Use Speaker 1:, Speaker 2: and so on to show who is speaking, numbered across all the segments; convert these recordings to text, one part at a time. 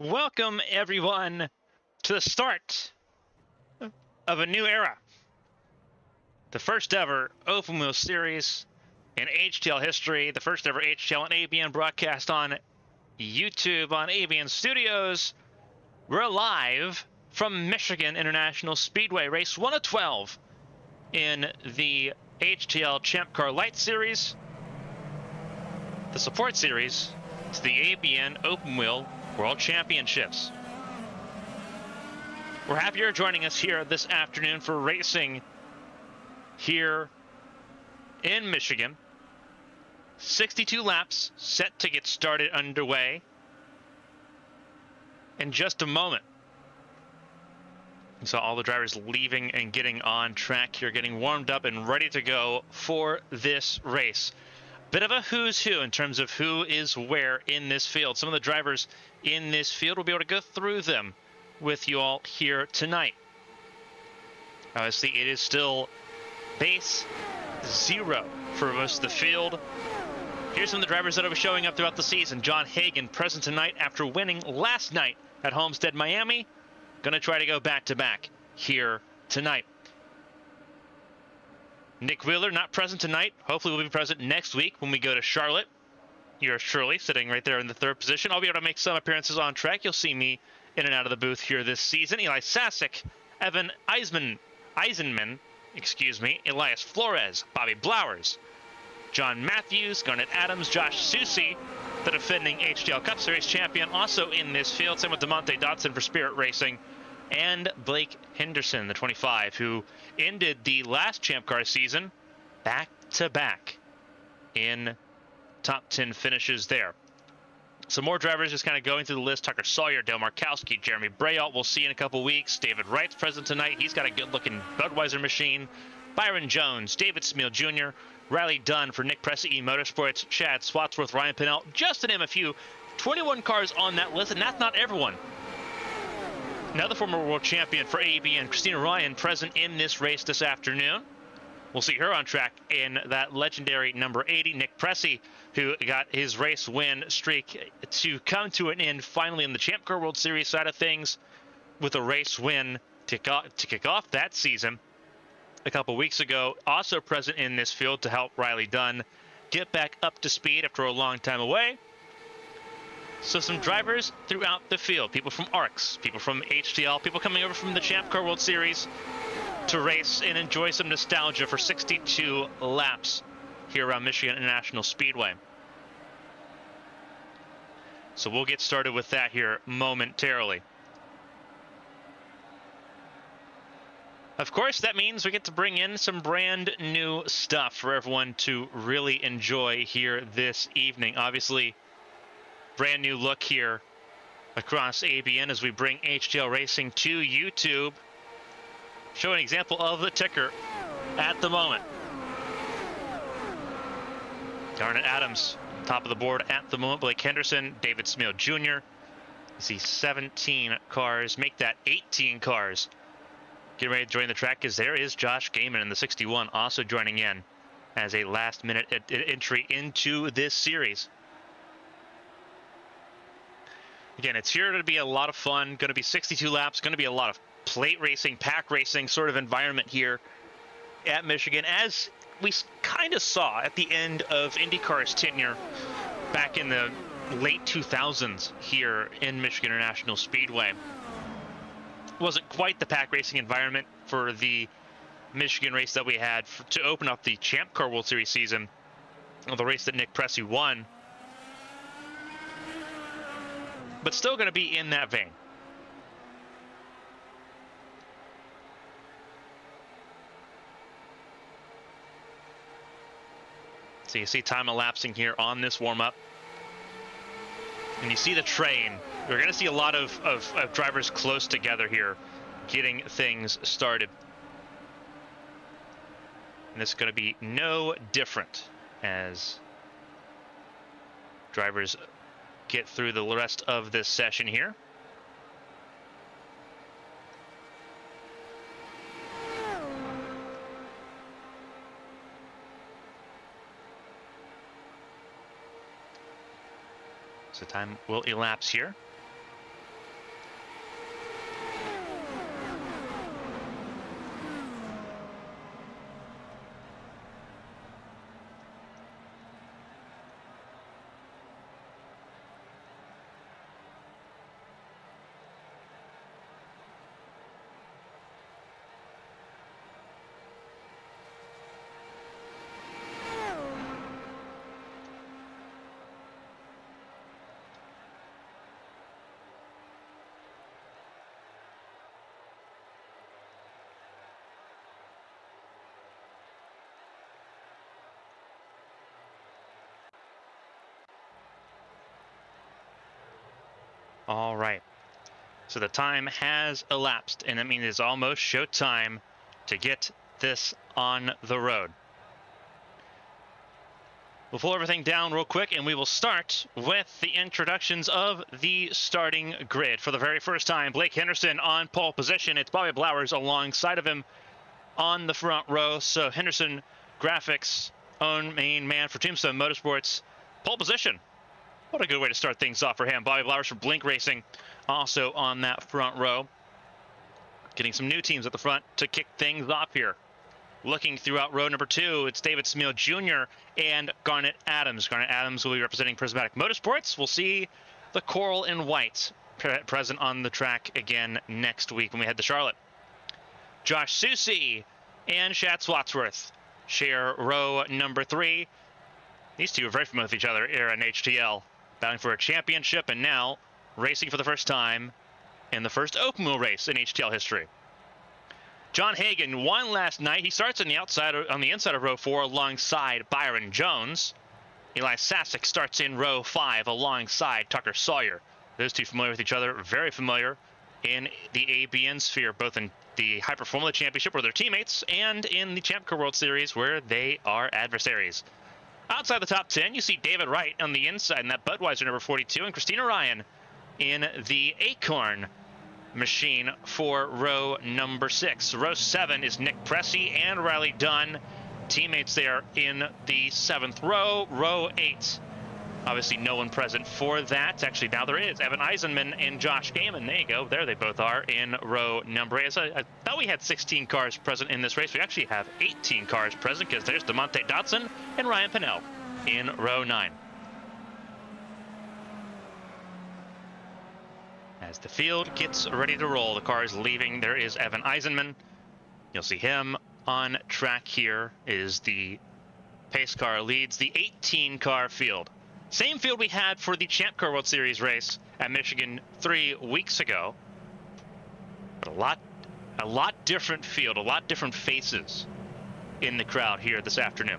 Speaker 1: Welcome, everyone, to the start of a new era. The first ever Open Wheel Series in HTL history, the first ever HTL and ABN broadcast on YouTube on ABN Studios. We're live from Michigan International Speedway, race 1 of 12 in the HTL Champ Car Light Series, the support series to the ABN Open Wheel World Championships. We're happy you're joining us here this afternoon for racing here in Michigan. 62 laps set to get started underway in just a moment. So all the drivers leaving and getting on track here, getting warmed up and ready to go for this race. Bit of a who's who in terms of who is where in this field. Some of the drivers in this field will be able to go through them with you all here tonight. Obviously, it is still base 0 for most of the field. Here's some of the drivers that will be showing up throughout the season. John Hagan present tonight after winning last night at Homestead, Miami. Going to try to go back-to-back here tonight. Nick Wheeler not present tonight. Hopefully will be present next week when we go to Charlotte. Yours truly sitting right there in the third position. I'll be able to make some appearances on track. You'll see me in and out of the booth here this season. Eli Sasek, Evan Eisenman, Elias Flores, Bobby Blowers, John Matthews, Garnet Adams, Josh Susi, the defending HTL Cup Series champion, also in this field. Same with DeMonte Dotson for Spirit Racing, and Blake Henderson, the 25, who ended the last Champ Car season back-to-back in top 10 finishes there. Some more drivers just kind of going through the list. Tucker Sawyer, Dale Markowski, Jeremy Brayault we'll see in a couple weeks. David Wright's present tonight. He's got a good-looking Budweiser machine. Byron Jones, David Smeal Jr., Riley Dunn for Nick Pressey Motorsports, Chad Swatsworth, Ryan Pinnell, just to name a few. 21 cars on that list, and that's not everyone. Another former world champion for ABN, Christina Ryan, present in this race this afternoon. We'll see her on track in that legendary number 80. Nick Pressey, who got his race win streak to come to an end finally in the Champ Car World Series side of things with a race win to kick off that season a couple weeks ago. Also present in this field to help Riley Dunn get back up to speed after a long time away. So some drivers throughout the field, people from ARCS, people from HTL, people coming over from the Champ Car World Series to race and enjoy some nostalgia for 62 laps here around Michigan International Speedway. So we'll get started with that here momentarily. Of course, that means we get to bring in some brand new stuff for everyone to really enjoy here this evening. Obviously, brand new look here across ABN as we bring HTL Racing to YouTube. Show an example of the ticker at the moment. Garnet Adams, top of the board at the moment. Blake Henderson, David Smeal Jr. You see 17 cars, make that 18 cars. Get ready to join the track because there is Josh Gaiman in the 61 also joining in as a last-minute entry into this series. Again, it's here to be a lot of fun. Going to be 62 laps. Going to be a lot of plate racing, pack racing sort of environment here at Michigan, as we kind of saw at the end of IndyCar's tenure back in the late 2000s here in Michigan International Speedway. Wasn't quite the pack racing environment for the Michigan race that we had to open up the Champ Car World Series season, the race that Nick Pressey won. But still going to be in that vein. So you see time elapsing here on this warm-up. And you see the train. We're going to see a lot of drivers close together here getting things started. And this is going to be no different as drivers get through the rest of this session here. So time will elapse here. All right. So the time has elapsed, and that means it's almost showtime to get this on the road. We'll pull everything down real quick, and we will start with the introductions of the starting grid. For the very first time, Blake Henderson on pole position. It's Bobby Blowers alongside of him on the front row. So Henderson Graphics, own main man for Tombstone Motorsports, pole position. What a good way to start things off for him. Bobby Blowers for Blink Racing also on that front row. Getting some new teams at the front to kick things off here. Looking throughout row number 2, it's David Smil Jr. and Garnet Adams. Garnet Adams will be representing Prismatic Motorsports. We'll see the coral and white present on the track again next week when we head to Charlotte. Josh Susie and Shad Swatsworth share row number 3. These two are very familiar with each other here in HTL, battling for a championship and now racing for the first time in the first open wheel race in HTL history. John Hagan won last night. He starts on the inside of row 4 alongside Byron Jones. Eli Sasek starts in row 5 alongside Tucker Sawyer. Those two familiar with each other, very familiar in the ABN sphere, both in the High Formula Championship where they're teammates and in the Champ Car World Series where they are adversaries. Outside the top 10, you see David Wright on the inside in that Budweiser number 42 and Christina Ryan in the Acorn machine for row number 6. Row 7 is Nick Pressey and Riley Dunn, teammates there in the 7th row. Row 8, obviously no one present for that. Actually, now there is Evan Eisenman and Josh Gaiman. There you go. There they both are in row number 8. So I thought we had 16 cars present in this race. We actually have 18 cars present because there's DeMonte Dotson and Ryan Pinnell in row 9. As the field gets ready to roll, the car is leaving. There is Evan Eisenman. You'll see him on track here. Is the pace car leads the 18-car field. Same field we had for the Champ Car World Series race at Michigan 3 weeks ago. But a lot different field, a lot different faces in the crowd here this afternoon.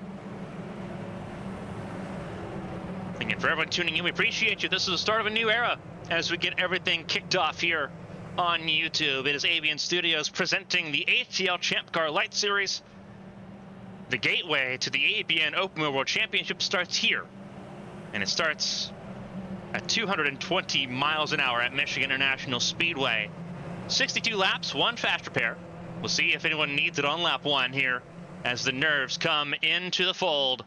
Speaker 1: Again, for everyone tuning in, we appreciate you. This is the start of a new era as we get everything kicked off here on YouTube. It is ABN Studios presenting the HTL Champ Car Light Series. The gateway to the ABN Open Wheel World Championship starts here, and it starts at 220 miles an hour at Michigan International Speedway. 62 laps, 1 fast repair. We'll see if anyone needs it on lap 1 here as the nerves come into the fold.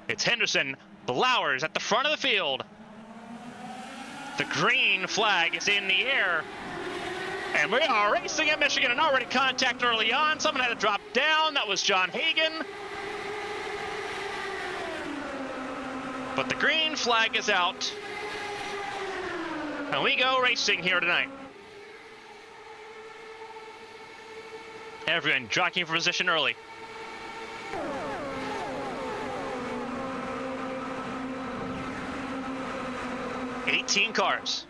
Speaker 1: It's Henderson, Blowers at the front of the field. The green flag is in the air, and we are racing at Michigan, and already contact early on. Someone had to drop down. That was John Hagan. But the green flag is out, and we go racing here tonight. Everyone jockeying for position early. $18 cars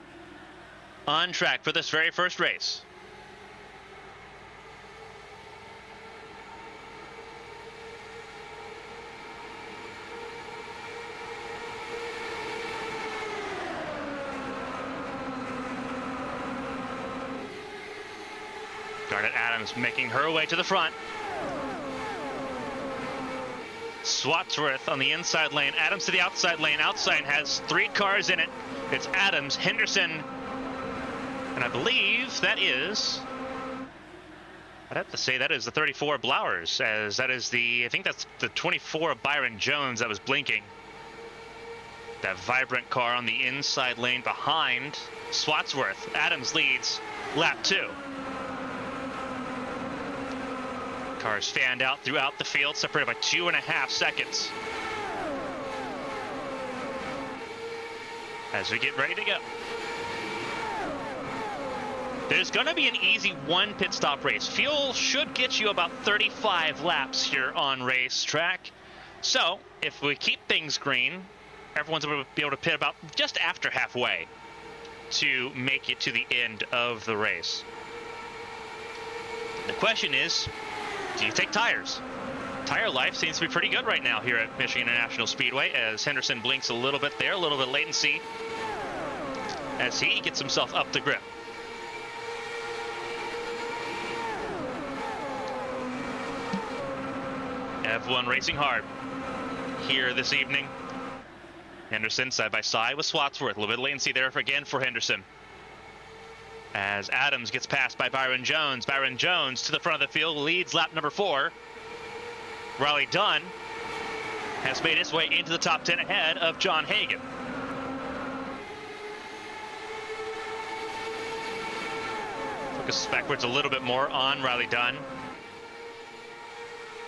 Speaker 1: on track for this very first race. Garnet Adams making her way to the front. Swatsworth on the inside lane. Adams to the outside lane. Outside has 3 cars in it. It's Adams, Henderson, and I believe that is, I'd have to say that is the 34 Blowers, as that is I think that's the 24 of Byron Jones that was blinking. That vibrant car on the inside lane behind Swatsworth. Adams leads lap 2. Cars fanned out throughout the field, separated by 2.5 seconds. As we get ready to go. There's going to be an easy 1 pit stop race. Fuel should get you about 35 laps here on racetrack. So if we keep things green, everyone's going to be able to pit about just after halfway to make it to the end of the race. The question is, do you take tires? Tire life seems to be pretty good right now here at Michigan International Speedway as Henderson blinks a little bit there, a little bit latency as he gets himself up the grip. F1 racing hard here this evening. Henderson side by side with Swatsworth. A little bit of latency there again for Henderson. As Adams gets passed by Byron Jones. Byron Jones to the front of the field, leads lap number 4. Riley Dunn has made his way into the top 10 ahead of John Hagan. Focus backwards a little bit more on Riley Dunn.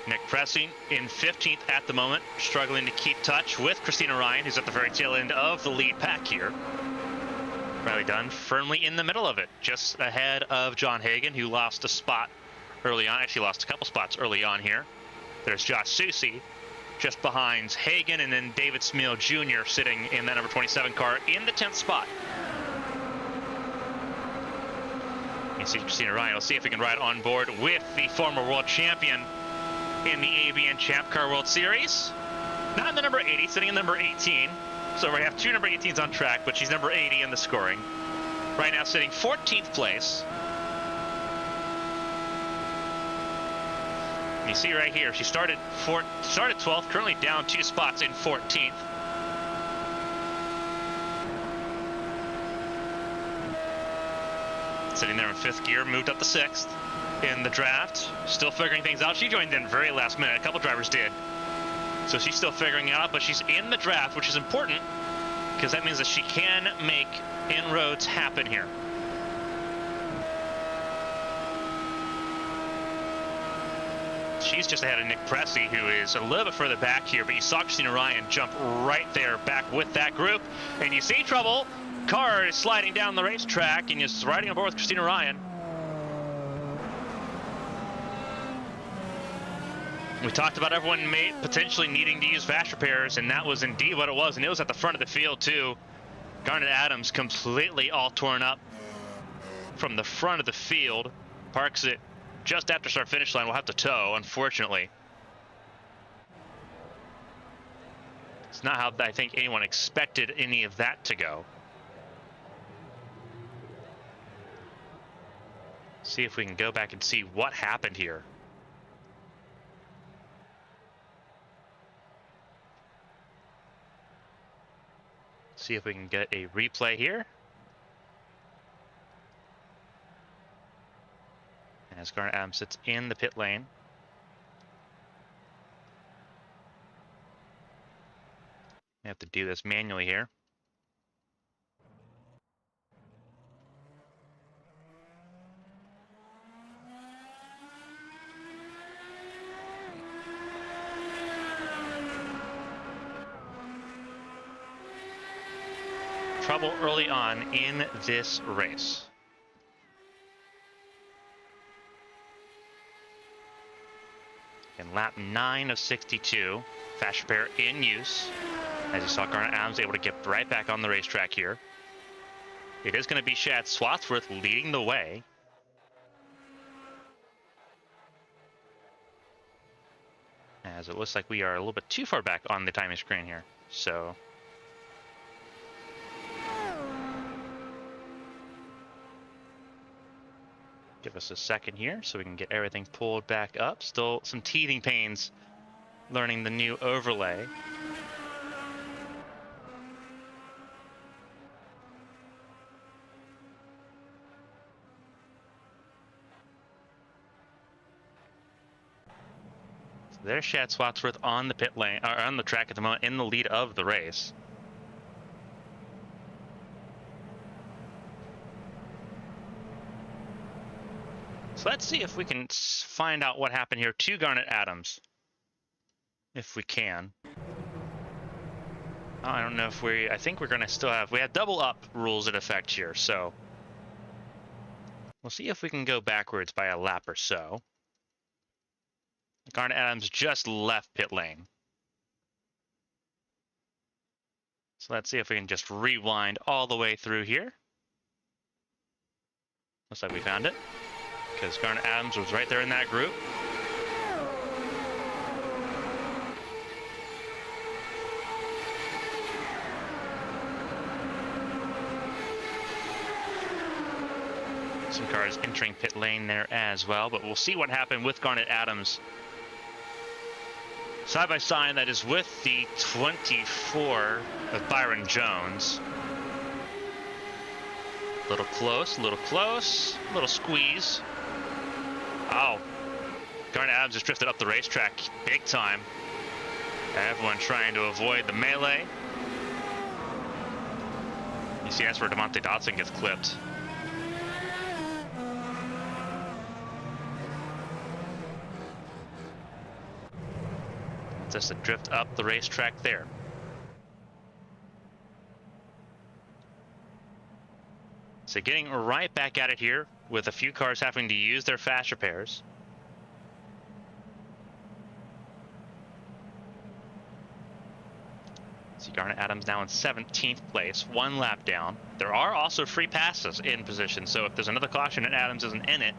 Speaker 1: Nick Pressing in 15th at the moment, struggling to keep touch with Christina Ryan, who's at the very tail end of the lead pack here. Riley Dunn firmly in the middle of it, just ahead of John Hagan, who lost a spot early on. Actually lost a couple spots early on here. There's Josh Susie just behind Hagan, and then David Smeal Jr. sitting in that number 27 car in the 10th spot. You see Christina Ryan. We'll see if we can ride on board with the former world champion in the ABN Champ Car World Series. Not in the number 80, sitting in number 18. So we have 2 number 18s on track, but she's number 80 in the scoring. Right now sitting 14th place. And you see right here, she started 12th, currently down 2 spots in 14th. Sitting there in 5th gear, moved up to 6th. In the draft, still figuring things out. She joined in very last minute. A couple drivers did. So she's still figuring it out, but she's in the draft, which is important because that means that she can make inroads happen here. She's just ahead of Nick Pressey, who is a little bit further back here, but you saw Christina Ryan jump right there back with that group, and you see trouble. Car is sliding down the racetrack, and is riding on board with Christina Ryan. We talked about everyone potentially needing to use fast repairs, and that was indeed what it was, and it was at the front of the field too. Garnet Adams completely all torn up from the front of the field. Parks it just after start finish line. We'll have to tow, unfortunately. It's not how I think anyone expected any of that to go. See if we can go back and see what happened here. See if we can get a replay here. As Garnet Adams sits in the pit lane. We have to do this manually here. Trouble early on in this race. In lap 9 of 62, fast repair in use. As you saw, Garnet Adams able to get right back on the racetrack here. It is going to be Shad Swatsworth leading the way. As it looks like we are a little bit too far back on the timing screen here. So give us a second here so we can get everything pulled back up. Still some teething pains learning the new overlay. So there's Shad Swatsworth on the pit lane, or on the track at the moment, in the lead of the race. So let's see if we can find out what happened here to Garnet Adams. If we can. I don't know if I think we're going to still have, we have double up rules in effect here, so we'll see if we can go backwards by a lap or so. Garnet Adams just left pit lane. So let's see if we can just rewind all the way through here. Looks like we found it, because Garnet Adams was right there in that group. Some cars entering pit lane there as well, but we'll see what happened with Garnet Adams. Side by side, that is with the 24 of Byron Jones. A little close, a little close, a little squeeze. Oh, Garnet Adams just drifted up the racetrack big time. Everyone trying to avoid the melee. You see, that's where Demonte Dotson gets clipped. Just a drift up the racetrack there. So getting right back at it here with a few cars having to use their fast repairs. See Garnet Adams now in 17th place, 1 lap down. There are also free passes in position, so if there's another caution and Adams isn't in it,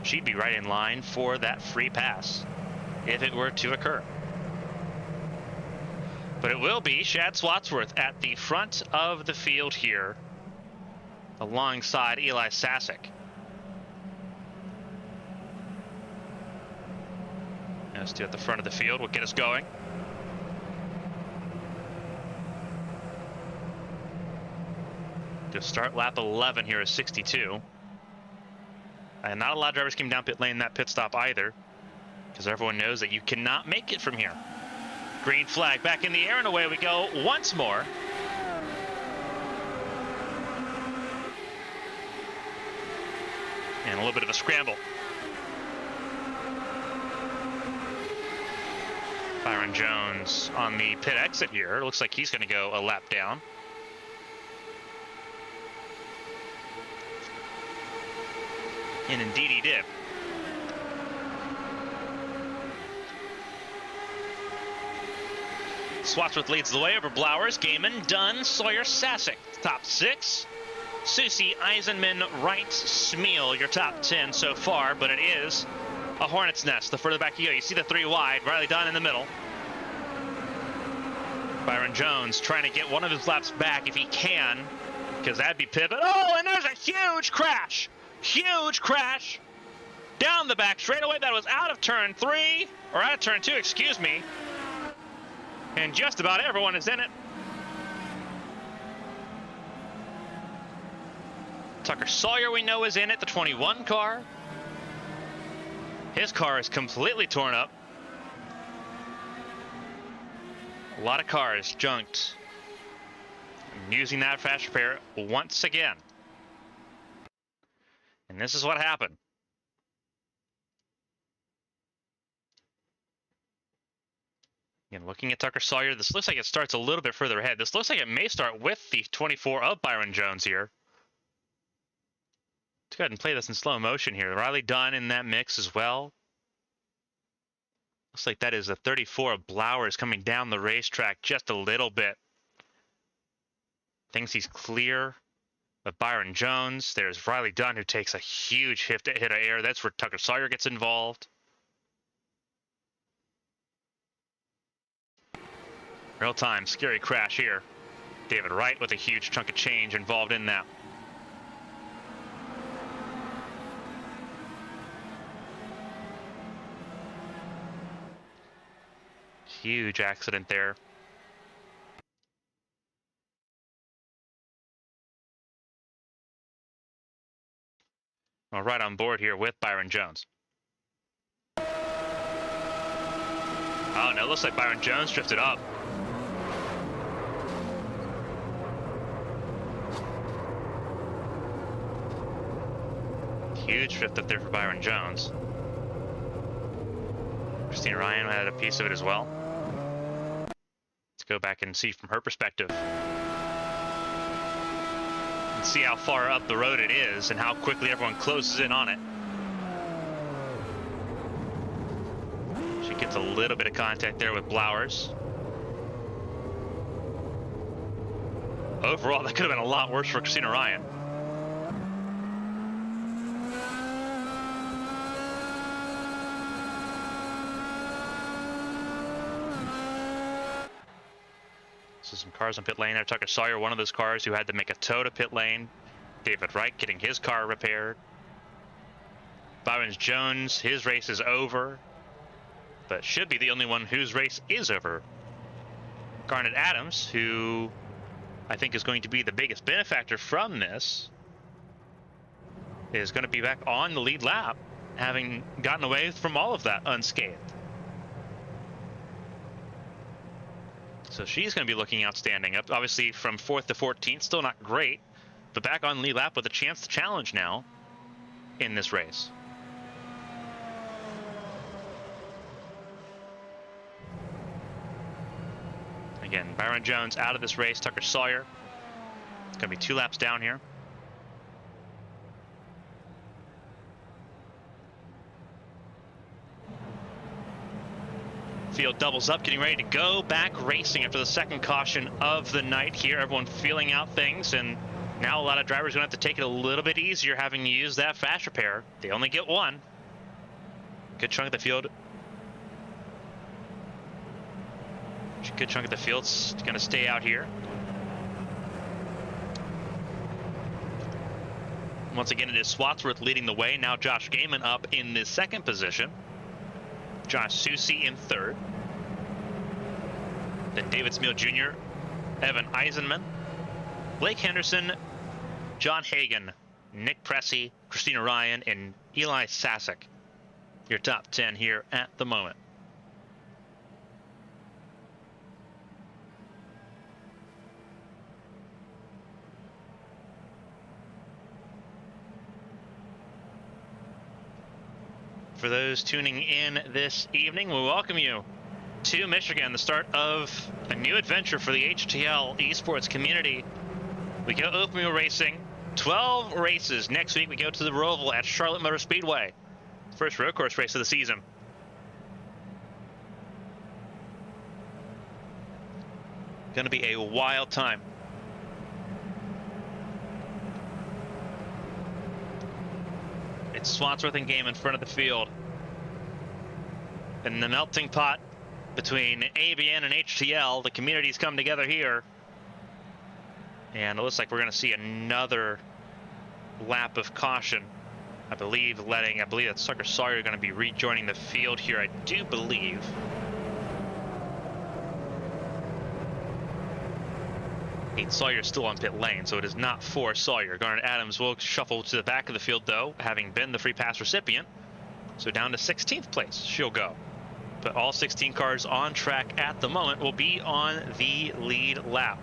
Speaker 1: she'd be right in line for that free pass if it were to occur. But it will be Shad Swatsworth at the front of the field here alongside Eli Sasek. Let's do at the front of the field. Will get us going. Just start lap 11 here is 62. And not a lot of drivers came down pit lane in that pit stop either, because everyone knows that you cannot make it from here. Green flag back in the air, and away we go once more. And a little bit of a scramble. Byron Jones on the pit exit here. It looks like he's going to go a lap down. And indeed he did. Swatsworth leads the way over Blowers, Gaiman, Dunn, Sawyer, Sasek. Top 6. Susie, Eisenman, Wright, Smeal, your top 10 so far, but it is a hornet's nest. The further back you go, you see the 3 wide. Riley Dunn in the middle. Byron Jones trying to get one of his laps back if he can, because that'd be pivot. Oh, and there's a huge crash. Huge crash down the back straightaway. That was out of turn 3, or out of turn 2, excuse me. And just about everyone is in it. Tucker Sawyer, we know, is in it, the 21 car. His car is completely torn up. A lot of cars junked. Using that fast repair once again. And this is what happened. Again, looking at Tucker Sawyer, this looks like it starts a little bit further ahead. This looks like it may start with the 24 of Byron Jones here. Let's go ahead and play this in slow motion here. Riley Dunn in that mix as well. Looks like that is the 34 of Blowers coming down the racetrack just a little bit. Thinks he's clear of Byron Jones. There's Riley Dunn, who takes a huge hit of air. That's where Tucker Sawyer gets involved. Real time, scary crash here. David Wright with a huge chunk of change involved in that. Huge accident there. Well, right on board here with Byron Jones. Oh no, looks like Byron Jones drifted up. Huge drift up there for Byron Jones. Christina Ryan had a piece of it as well. Let's go back and see from her perspective. And see how far up the road it is and how quickly everyone closes in on it. She gets a little bit of contact there with Blowers. Overall, that could have been a lot worse for Christina Ryan. So some cars on pit lane there. Tucker Sawyer, one of those cars who had to make a tow to pit lane. David Wright getting his car repaired. Byron Jones, his race is over, but should be the only one whose race is over. Garnet Adams, who I think is going to be the biggest benefactor from this, is going to be back on the lead lap, having gotten away from all of that unscathed. So she's going to be looking outstanding. Up, obviously, from 4th to 14th, still not great, but back on lead lap with a chance to challenge now in this race. Again, Byron Jones out of this race. Tucker Sawyer. It's going to be 2 laps down here. Field doubles up, getting ready to go back racing after the second caution of the night here. Everyone feeling out things, and now a lot of drivers are going to have to take it a little bit easier having to use that fast repair. They only get one. Good chunk of the field. Good chunk of the field's going to stay out here. Once again, it is Swatsworth leading the way. Now Josh Gaiman up in the 2nd position. Josh Susie in 3rd. Then David Smeal Jr., Evan Eisenman, Blake Henderson, John Hagan, Nick Pressey, Christina Ryan, and Eli Sasek. Your top 10 here at the moment. For those tuning in this evening, we welcome you to Michigan, the start of a new adventure for the HTL esports community. We go open wheel racing, 12 races. Next week we go to the Roval at Charlotte Motor Speedway. First road course race of the season. Gonna be a wild time. It's Swansworth and Game in front of the field. In the melting pot between ABN and HTL, the communities come together here. And it looks like we're going to see another lap of caution. I believe that's Tucker Sawyer going to be rejoining the field here, I do believe. Sawyer's still on pit lane, so it is not for Sawyer. Garnet Adams will shuffle to the back of the field, though, having been the free pass recipient. So down to 16th place she'll go. But all 16 cars on track at the moment will be on the lead lap.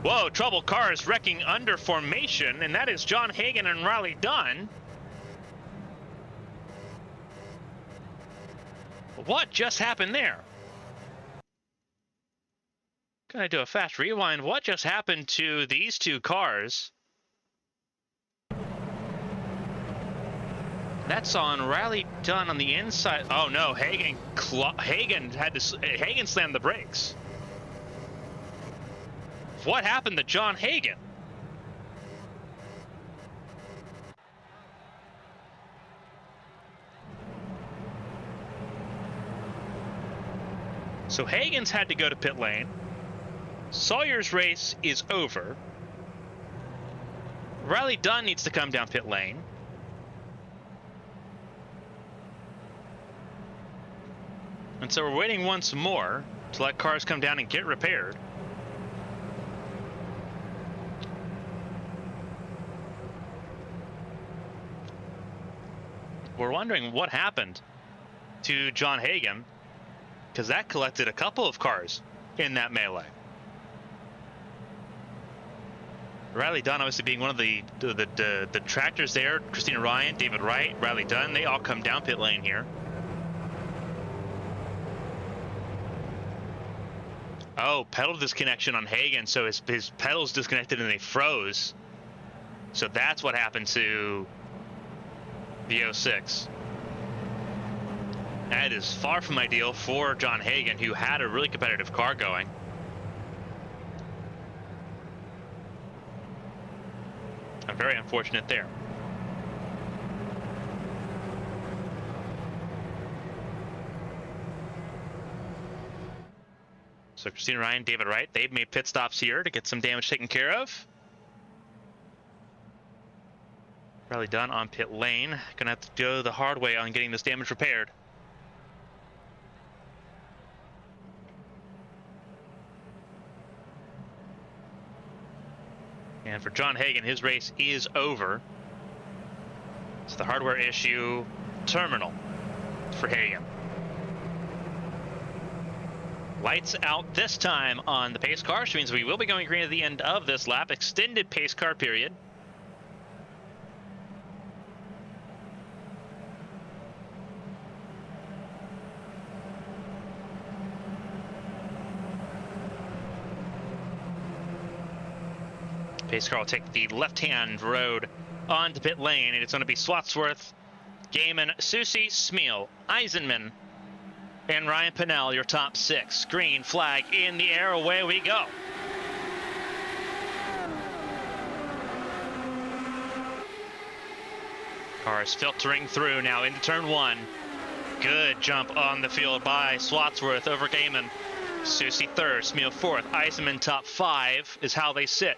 Speaker 1: Whoa, trouble cars wrecking under formation, and that is John Hagan and Riley Dunn. What just happened there? Can I do a fast rewind? What just happened to these 2 cars? That's on Riley Dunn on the inside. Oh no, Hagan slammed the brakes. What happened to John Hagan? So Hagan's had to go to pit lane. Sawyer's race is over. Riley Dunn needs to come down pit lane. And so we're waiting once more to let cars come down and get repaired. We're wondering what happened to John Hagan, because that collected a couple of cars in that melee. Riley Dunn obviously being one of the tractors there. Christina Ryan, David Wright, Riley Dunn, they all come down pit lane here. Oh, pedal disconnection on Hagan, so his pedals disconnected and they froze. So that's what happened to the 06. That is far from ideal for John Hagan, who had a really competitive car going. Very unfortunate there. So Christina Ryan, David Wright, they've made pit stops here to get some damage taken care of. Riley Dunn on pit lane. Gonna have to go the hard way on getting this damage repaired. And for John Hagan, his race is over. It's the hardware issue terminal for Hagan. Lights out this time on the pace car, which means we will be going green at the end of this lap. Extended pace car period. Pace car will take the left-hand road onto pit lane, and it's going to be Swatsworth, Gaiman, Susie, Smeal, Eisenman, and Ryan Pinnell, your top 6. Green flag in the air, away we go. Cars filtering through now into turn 1. Good jump on the field by Swatsworth over Gaiman. Susie 3rd, Smeal 4th, Eisenman top 5 is how they sit.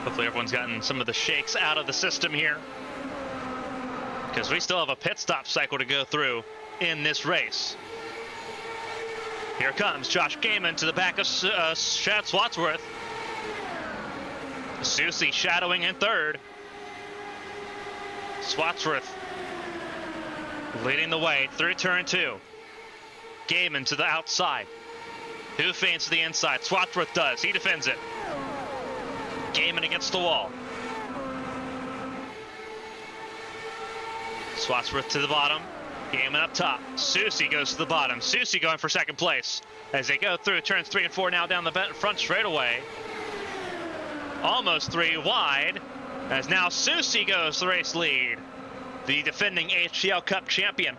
Speaker 1: Hopefully everyone's gotten some of the shakes out of the system here, because we still have a pit stop cycle to go through in this race. Here comes Josh Gaiman to the back of Chad Swatsworth. Susie shadowing in 3rd. Swatsworth leading the way through turn 2. Gaiman to the outside. Who feints to the inside? Swatsworth does. He defends it. Gaiman against the wall. Swatsworth to the bottom. Gaiman up top. Susie goes to the bottom. Susie going for 2nd place as they go through turns 3 and 4 now down the front straightaway. Almost 3 wide as now Susie goes to the race lead. The defending HTL Cup champion.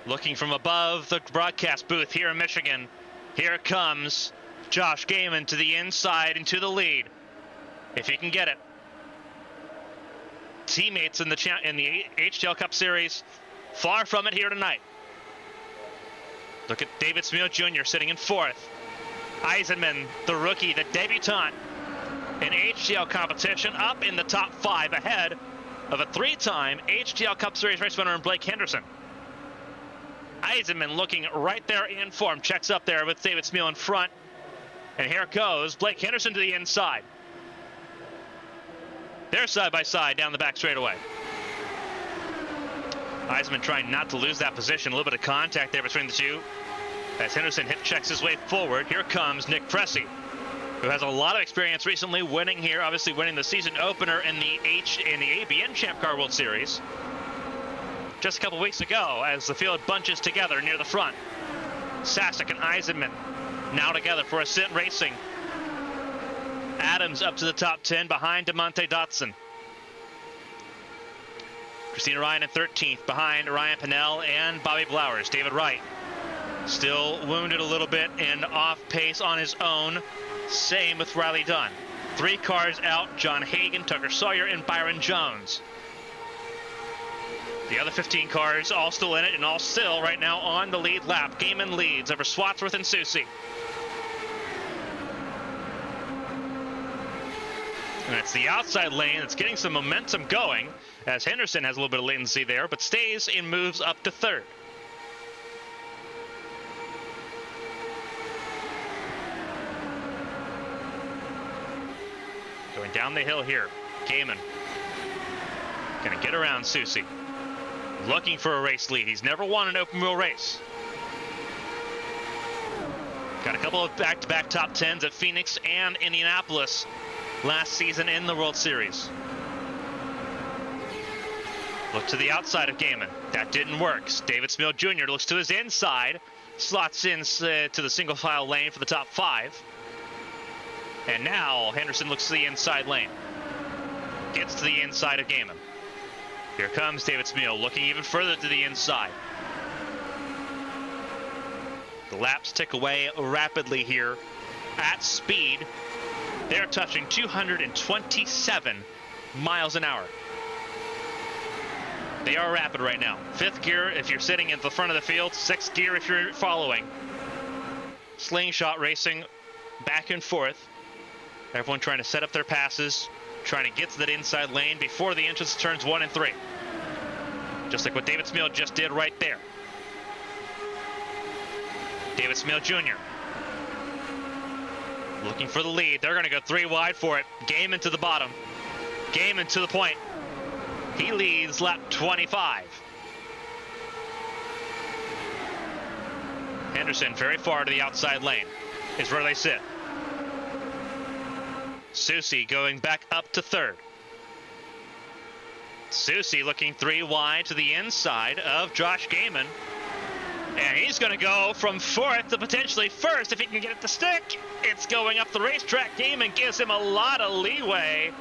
Speaker 1: Looking from above the broadcast booth here in Michigan. Here comes Josh Gaiman to the inside and to the lead, if he can get it. Teammates in the HTL Cup Series, far from it here tonight. Look at David Smeal Jr. sitting in 4th. Eisenman, the rookie, the debutant in HTL competition, up in the top 5 ahead of a 3-time HTL Cup Series race winner in Blake Henderson. Eisenman looking right there in form, checks up there with David Smeal in front. And here goes Blake Henderson to the inside. They're side by side down the back straightaway. Eisenman trying not to lose that position. A little bit of contact there between the two as Henderson hip checks his way forward. Here comes Nick Pressey, who has a lot of experience recently winning here, obviously winning the season opener in the ABN Champ Car World Series just a couple weeks ago as the field bunches together near the front. Sasek and Eisenman now together for Ascent Racing. Adams up to the top 10 behind DeMonte Dotson. Christina Ryan in 13th behind Ryan Pinnell and Bobby Blowers. David Wright still wounded a little bit and off pace on his own. Same with Riley Dunn. 3 cars out: John Hagan, Tucker Sawyer, and Byron Jones. The other 15 cars all still in it and all still right now on the lead lap. Gaiman leads over Swatsworth and Susie. And it's the outside lane that's getting some momentum going as Henderson has a little bit of latency there, but stays and moves up to 3rd. Going down the hill here, Gaiman gonna get around Susie. Looking for a race lead. He's never won an open wheel race. Got a couple of back-to-back top 10s at Phoenix and Indianapolis last season in the World Series. Look to the outside of Gaiman. That didn't work. David Smeal Jr. looks to his inside, slots in to the single file lane for the top 5. And now Henderson looks to the inside lane. Gets to the inside of Gaiman. Here comes David Smeal, looking even further to the inside. The laps tick away rapidly here at speed. They're touching 227 miles an hour. They are rapid right now. 5th gear if you're sitting at the front of the field, 6th gear if you're following. Slingshot racing back and forth. Everyone trying to set up their passes, trying to get to that inside lane before the entrance turns 1 and 3. Just like what David Smeal just did right there. David Smeal Jr. looking for the lead. They're going to go 3 wide for it. Gaiman to the bottom. Gaiman to the point. He leads lap 25. Henderson very far to the outside lane is where they sit. Susie going back up to 3rd. Susie looking 3 wide to the inside of Josh Gaiman. And he's going to go from 4th to potentially 1st if he can get it to stick. It's going up the racetrack. Gaiman gives him a lot of leeway.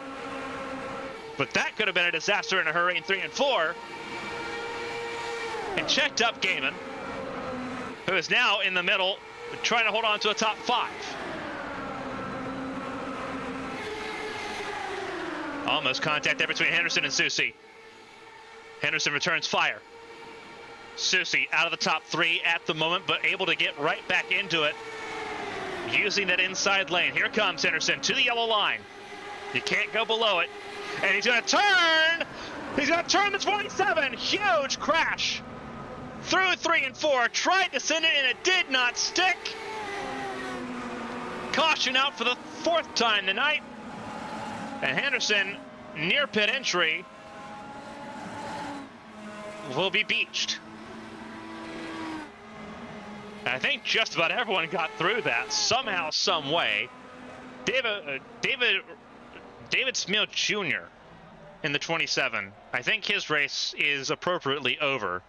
Speaker 1: But that could have been a disaster in a hurry in 3 and 4. And checked up Gaiman, who is now in the middle, trying to hold on to a top 5. Almost contact there between Henderson and Susie. Henderson returns fire. Susie out of the top 3 at the moment, but able to get right back into it using that inside lane. Here comes Henderson to the yellow line. You can't go below it. And he's going to turn. He's going to turn the 27. Huge crash through 3 and 4. Tried to send it, and it did not stick. Caution out for the 4th time tonight. And Henderson, near pit entry, will be beached. I think just about everyone got through that somehow, some way. David Smeal Jr. in the 27. I think his race is appropriately over.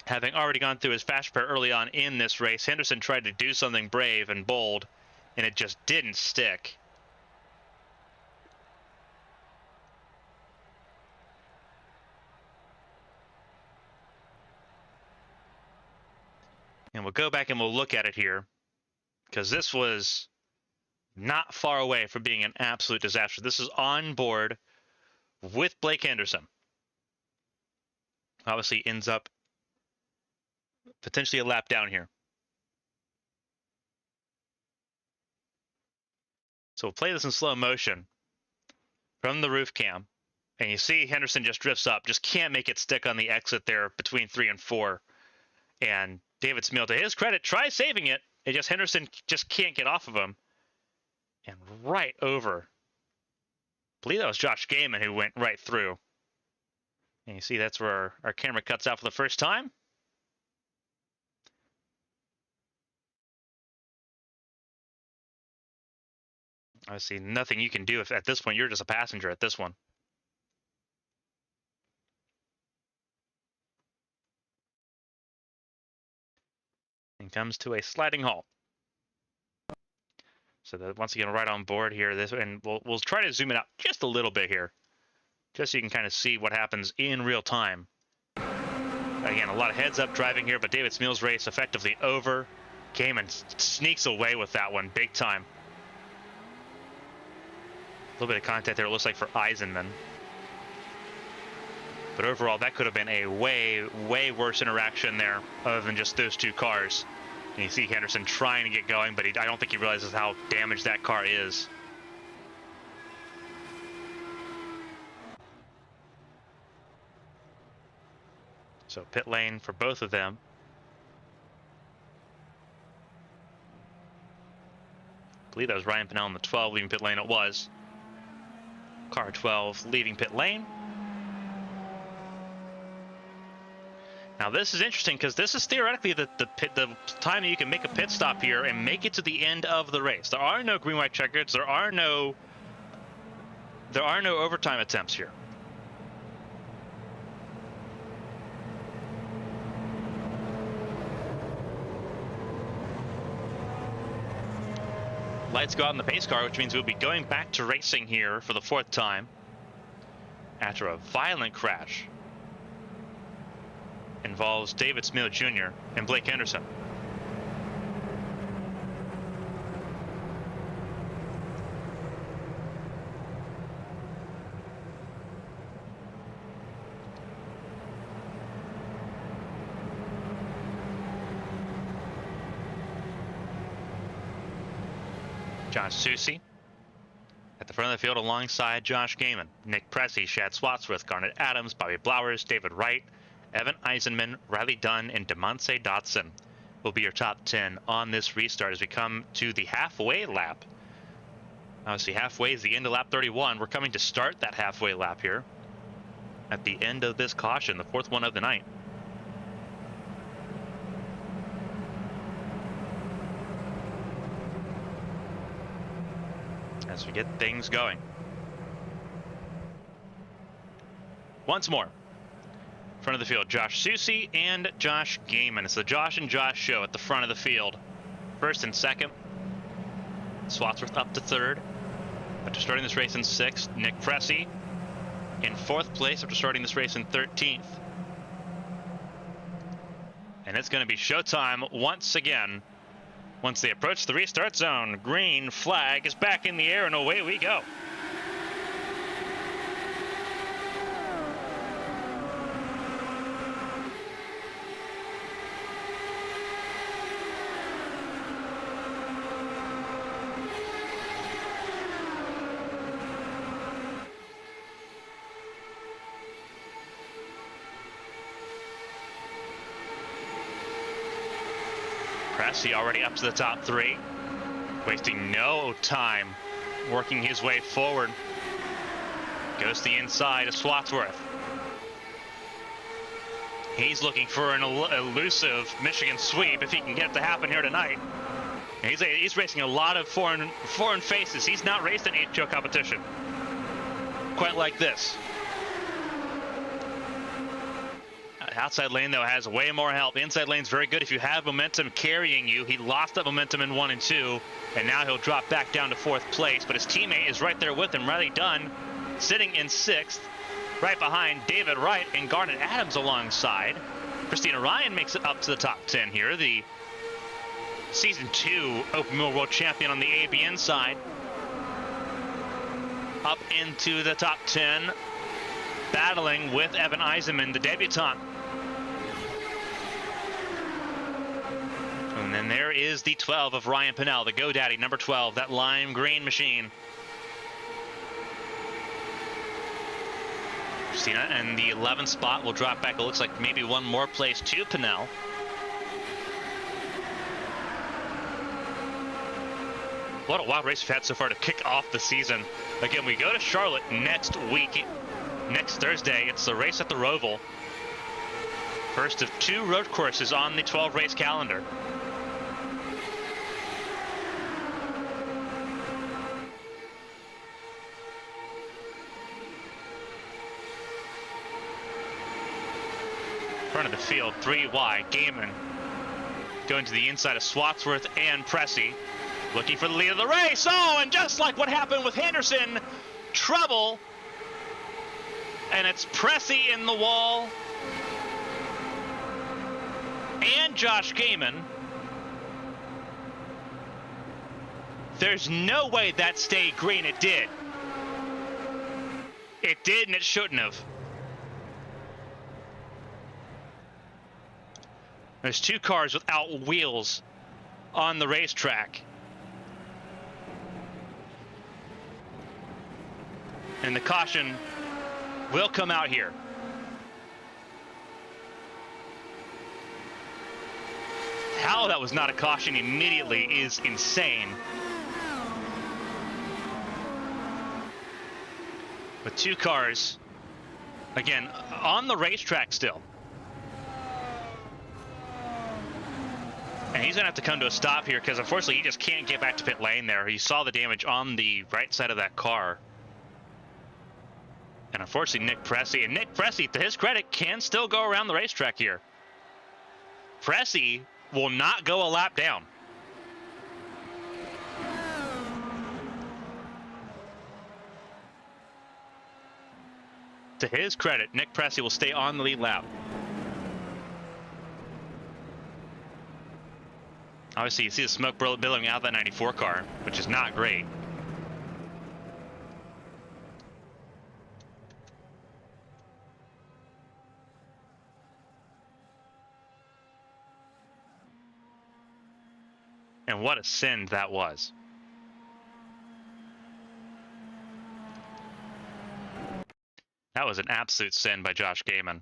Speaker 1: Having already gone through his fast repair early on in this race, Henderson tried to do something brave and bold, and it just didn't stick. And we'll go back and we'll look at it here, because this was not far away from being an absolute disaster. This is on board with Blake Henderson. Obviously ends up potentially a lap down here. So we'll play this in slow motion from the roof cam. And you see Henderson just drifts up, just can't make it stick on the exit there between 3 and 4. And David Smeal, to his credit, tries saving it. It just Henderson just can't get off of him. And right over. I believe that was Josh Gaiman who went right through. And you see that's where our camera cuts out for the first time. Obviously, nothing you can do if at this point you're just a passenger at this one. And comes to a sliding halt. So that once again, right on board here. And we'll try to zoom it out just a little bit here, just so you can kind of see what happens in real time. Again, a lot of heads-up driving here, but David Smeal's race effectively over. Gaiman sneaks away with that one big time. A little bit of contact there, it looks like, for Eisenman. But overall, that could have been a way, way worse interaction there, other than just those 2 cars. And you see Henderson trying to get going, but I don't think he realizes how damaged that car is. So pit lane for both of them. I believe that was Ryan Pinnell in the 12 leaving pit lane. It was. Car 12 leaving pit lane. Now this is interesting because this is theoretically the time that you can make a pit stop here and make it to the end of the race. There are no green white checkers. There are no overtime attempts here. Lights go out in the pace car, which means we'll be going back to racing here for the 4th time after a violent crash. Involves David Smeal Jr. and Blake Henderson. Josh Susie at the front of the field alongside Josh Gaiman, Nick Pressey, Shad Swatsworth, Garnet Adams, Bobby Blowers, David Wright, Evan Eisenman, Riley Dunn, and DeMonte Dotson will be your top 10 on this restart as we come to the halfway lap. Obviously, halfway is the end of lap 31. We're coming to start that halfway lap here at the end of this caution, the fourth one of the night. As we get things going. Once more, front of the field, Josh Susie and Josh Gaiman. It's the Josh and Josh show at the front of the field. First and second. Swatsworth up to third. After starting this race in sixth, Nick Pressey in fourth place after starting this race in 13th. And it's going to be showtime once again. Once they approach the restart zone, green flag is back in the air and away we go. Pressey already up to the top three, wasting no time working his way forward. Goes to the inside of Swatsworth. He's looking for an elusive Michigan sweep if he can get it to happen here tonight. He's racing a lot of foreign faces. He's not raced in HTL competition quite like this. Outside lane, though, has way more help. Inside lane's very good if you have momentum carrying you. He lost that momentum in 1 and 2, and now he'll drop back down to fourth place. But his teammate is right there with him, Riley Dunn, sitting in sixth, right behind David Wright and Garnet Adams alongside. Christina Ryan makes it up to the top 10 here, the Season 2 Open Wheel World Champion on the ABN side. Up into the top 10, battling with Evan Eisenman, the debutant. And then there is the 12 of Ryan Pinnell, the GoDaddy, number 12, that lime green machine. Sienna and the 11th spot will drop back. It looks like maybe one more place to Pinnell. What a wild race we've had so far to kick off the season. Again, we go to Charlotte next week. Next Thursday, it's the race at the Roval. First of 2 road courses on the 12-race calendar. Front of the field, 3 wide. Gaiman going to the inside of Swatsworth and Pressey, looking for the lead of the race. Oh, and just like what happened with Henderson, trouble. And it's Pressey in the wall. And Josh Gaiman. There's no way that stayed green. It did. It did, and it shouldn't have. There's 2 cars without wheels on the racetrack. And the caution will come out here. How that was not a caution immediately is insane. With 2 cars, again, on the racetrack still. And he's going to have to come to a stop here because unfortunately he just can't get back to pit lane there. He saw the damage on the right side of that car. And unfortunately, Nick Pressey, to his credit, can still go around the racetrack here. Pressey will not go a lap down. To his credit, Nick Pressey will stay on the lead lap. Obviously, you see the smoke billowing out of that 94 car, which is not great. And what a send that was. was an absolute sin by Josh Gaiman.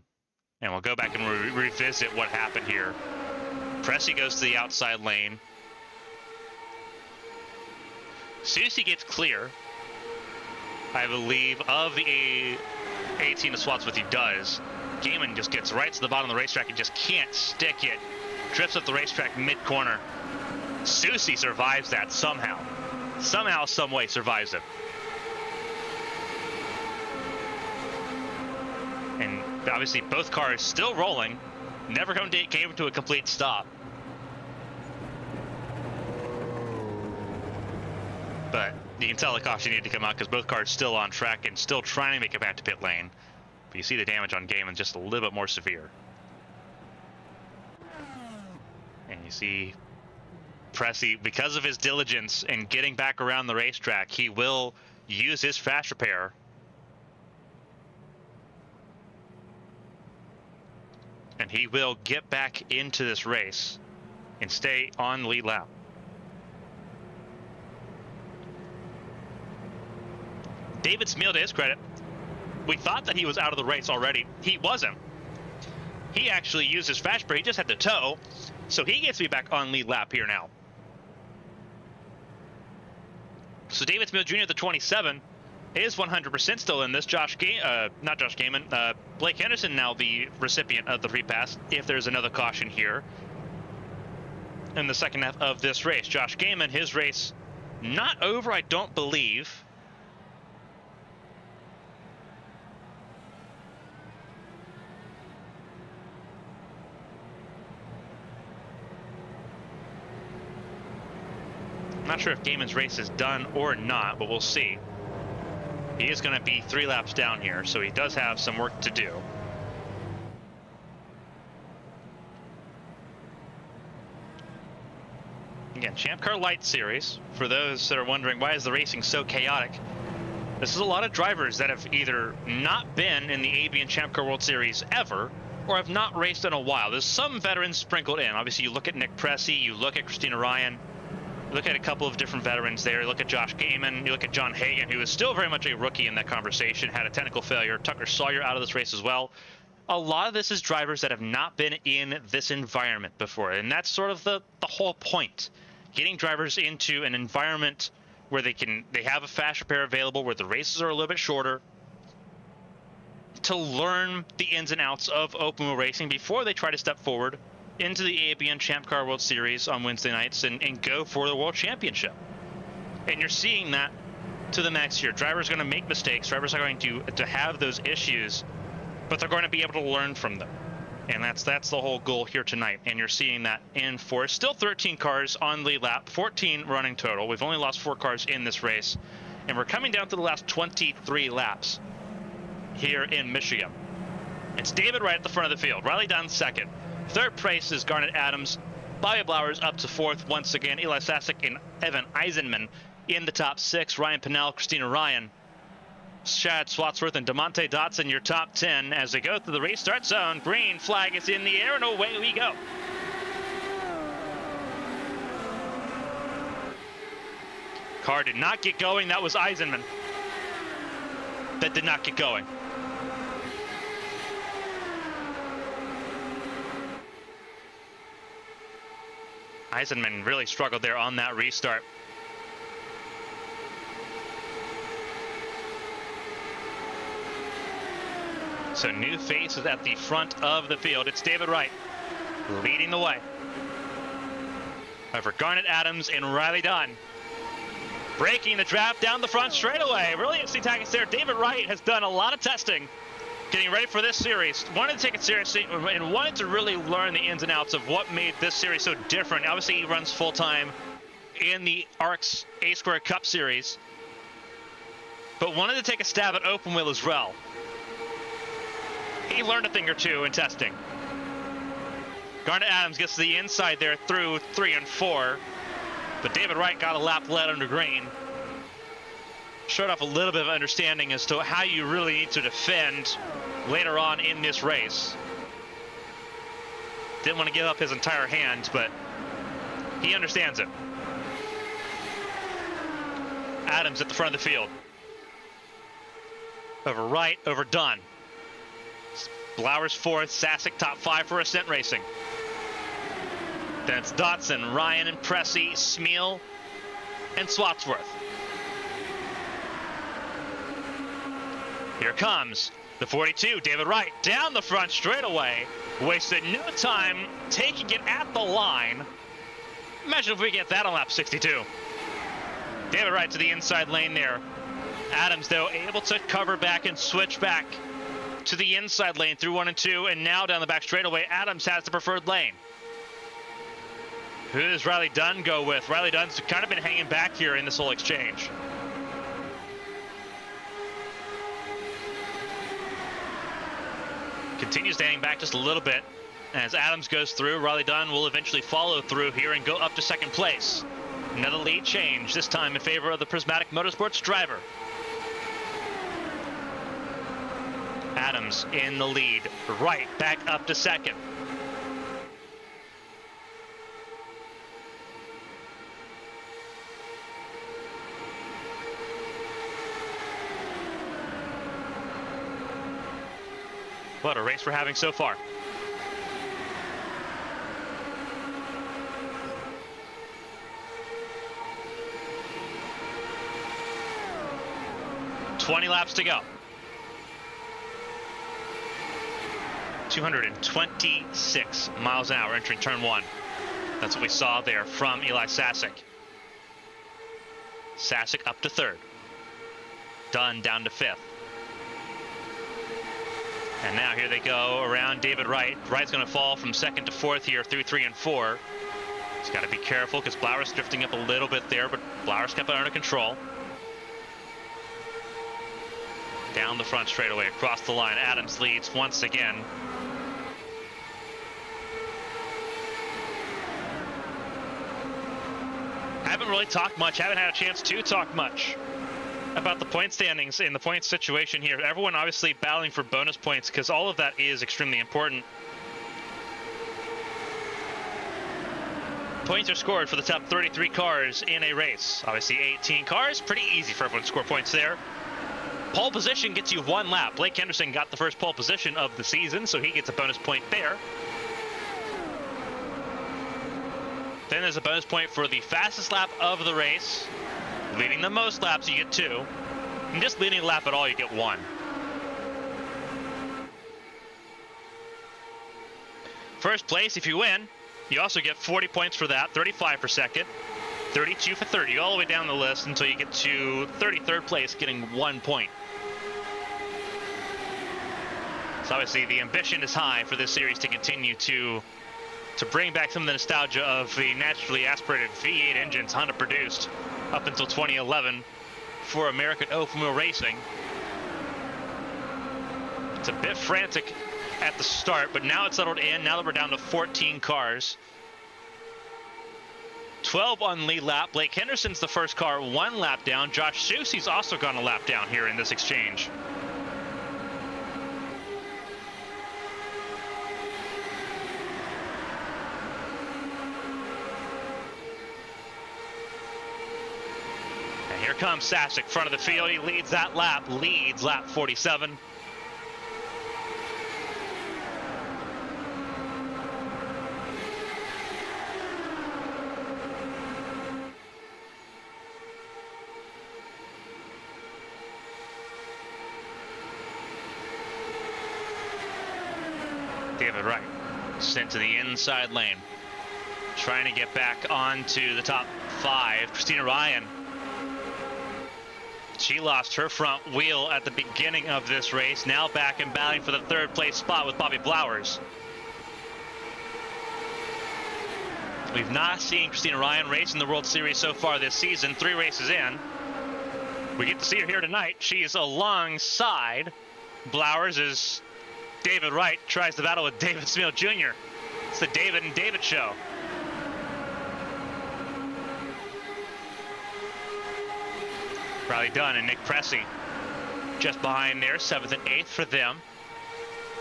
Speaker 1: And we'll go back and revisit what happened here. Pressy goes to the outside lane. Susie gets clear, I believe, of the 18 to Swats with he does. Gaiman just gets right to the bottom of the racetrack and just can't stick it. Drifts up the racetrack mid-corner. Susie survives that somehow. Somehow, some way survives it. And obviously both cars still rolling. Never came to a complete stop. But you can tell the caution needed to come out because both cars still on track and still trying to make it back to pit lane. But you see the damage on Gaiman just a little bit more severe. And you see Pressy, because of his diligence in getting back around the racetrack, he will use his fast repair. And he will get back into this race and stay on the lead lap. David Smeal, to his credit, we thought that he was out of the race already. He wasn't. He actually used his fast repair. He just had to tow. So he gets to be back on lead lap here now. So David Smeal Jr., the 27, is 100% still in this. Not Josh Gaiman, Blake Henderson now the recipient of the free pass if there's another caution here in the second half of this race. Josh Gaiman, his race not over, I don't believe. I'm not sure if Gaiman's race is done or not, but we'll see. He is going to be 3 laps down here, so he does have some work to do. Again, Champ Car Light Series, for those that are wondering why is the racing so chaotic, this is a lot of drivers that have either not been in the ABN Champ Car World Series ever, or have not raced in a while. There's some veterans sprinkled in. Obviously, you look at Nick Pressy, you look at Christina Ryan, you look at a couple of different veterans there. You look at Josh Gaiman. You look at John Hagan, who is still very much a rookie in that conversation, had a technical failure. Tucker Sawyer out of this race as well. A lot of this is drivers that have not been in this environment before, and that's sort of the whole point. Getting drivers into an environment where they have a fast repair available, where the races are a little bit shorter, to learn the ins and outs of open wheel racing before they try to step forward into the ABN Champ Car World Series on Wednesday nights and go for the World Championship. And you're seeing that to the max here. Drivers are going to make mistakes. Drivers are going to have those issues, but they're going to be able to learn from them. And that's the whole goal here tonight. And you're seeing that in force. Still 13 cars on lead lap, 14 running total. We've only lost 4 cars in this race. And we're coming down to the last 23 laps here in Michigan. It's David Wright at the front of the field. Riley Dunn second. Third place is Garnet Adams. Bobby Blowers up to 4th once again. Eli Sasek and Evan Eisenman in the top 6. Ryan Pinnell, Christina Ryan, Chad Swatsworth, and DeMonte Dotson your top 10 as they go through the restart zone. Green flag is in the air, and away we go. Car did not get going. That was Eisenman that did not get going. Eisenman really struggled there on that restart. So new faces at the front of the field. It's David Wright leading the way over Garnet Adams and Riley Dunn. Breaking the draft down the front straightaway. Really interesting tactics there. David Wright has done a lot of testing getting ready for this series. Wanted to take it seriously and wanted to really learn the ins and outs of what made this series so different. Obviously, he runs full-time in the ARCS A-Square Cup Series, but wanted to take a stab at open wheel as well. He learned a thing or two in testing. Garnet Adams gets to the inside there through 3 and 4, but David Wright got a lap led under green. Showed off a little bit of understanding as to how you really need to defend later on in this race. Didn't want to give up his entire hand, but he understands it. Adams at the front of the field. Over Wright, over Dunn. Blowers fourth, Sasek top 5 for Ascent Racing. Then it's Dotson, Ryan and Pressey, Smeal, and Swatsworth. Here comes the 42, David Wright, down the front straightaway. Wasted no time taking it at the line. Imagine if we get that on lap 62. David Wright to the inside lane there. Adams, though, able to cover back and switch back to the inside lane through 1 and 2, and now down the back straightaway, Adams has the preferred lane. Who does Riley Dunn go with? Riley Dunn's kind of been hanging back here in this whole exchange. Continues to hang back just a little bit. As Adams goes through, Riley Dunn will eventually follow through here and go up to second place. Another lead change, this time in favor of the Prismatic Motorsports driver. Adams in the lead, Wright back up to second. What a race we're having so far. "20 laps to go. 226 miles an hour entering turn 1. That's what we saw there from Eli Sasek. Sasek up to 3rd. Dunn down to 5th. And now here they go around David Wright. Wright's going to fall from 2nd to 4th here through 3 and 4. He's got to be careful because Blowers drifting up a little bit there, but Blowers kept it under control. Down the front straightaway, across the line. Adams leads once again. Haven't really talked much, haven't had a chance to talk much about the point standings in the point situation here. Everyone obviously battling for bonus points because all of that is extremely important. Points are scored for the top 33 cars in a race. Obviously 18 cars, pretty easy for everyone to score points there. Pole position gets you 1 lap. Blake Henderson got the first pole position of the season, so he gets a bonus point there. Then there's a bonus point for the fastest lap of the race. Leading the most laps, you get 2. And just leading a lap at all, you get 1. First place, if you win, you also get 40 points for that, 35 for second, 32 for third. You go all the way down the list until you get to 33rd place, getting 1 point. So obviously the ambition is high for this series to continue to bring back some of the nostalgia of the naturally aspirated V8 engines Honda produced up until 2011 for American open wheel racing. It's a bit frantic at the start, but now it's settled in. Now that we're down to 14 cars. 12 on lead lap. Blake Henderson's the first car 1 lap down. Josh Soucy's also gone a lap down here in this exchange. And here comes Sasek, front of the field. He leads that lap, leads lap 47. David Wright sent to the inside lane, trying to get back onto the top 5. Christina Ryan, she lost her front wheel at the beginning of this race. Now back and battling for the 3rd place spot with Bobby Blowers. We've not seen Christina Ryan race in the World Series so far this season. 3 races in. We get to see her here tonight. She's alongside Blowers as David Wright tries to battle with David Smeal Jr. It's the David and David show. Riley Dunn and Nick Pressey just behind there, 7th and 8th for them,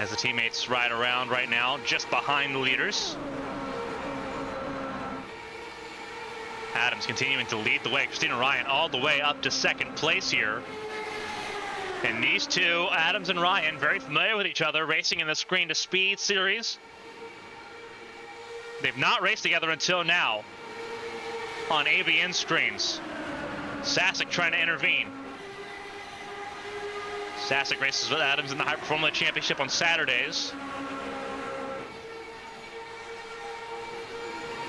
Speaker 1: as the teammates ride around right now just behind the leaders. Adams continuing to lead the way. Christina Ryan all the way up to 2nd place here. And these two, Adams and Ryan, very familiar with each other, racing in the Screen to Speed series. They've not raced together until now on ABN screens. Sasek trying to intervene. Sasek races with Adams in the High Performance Championship on Saturdays.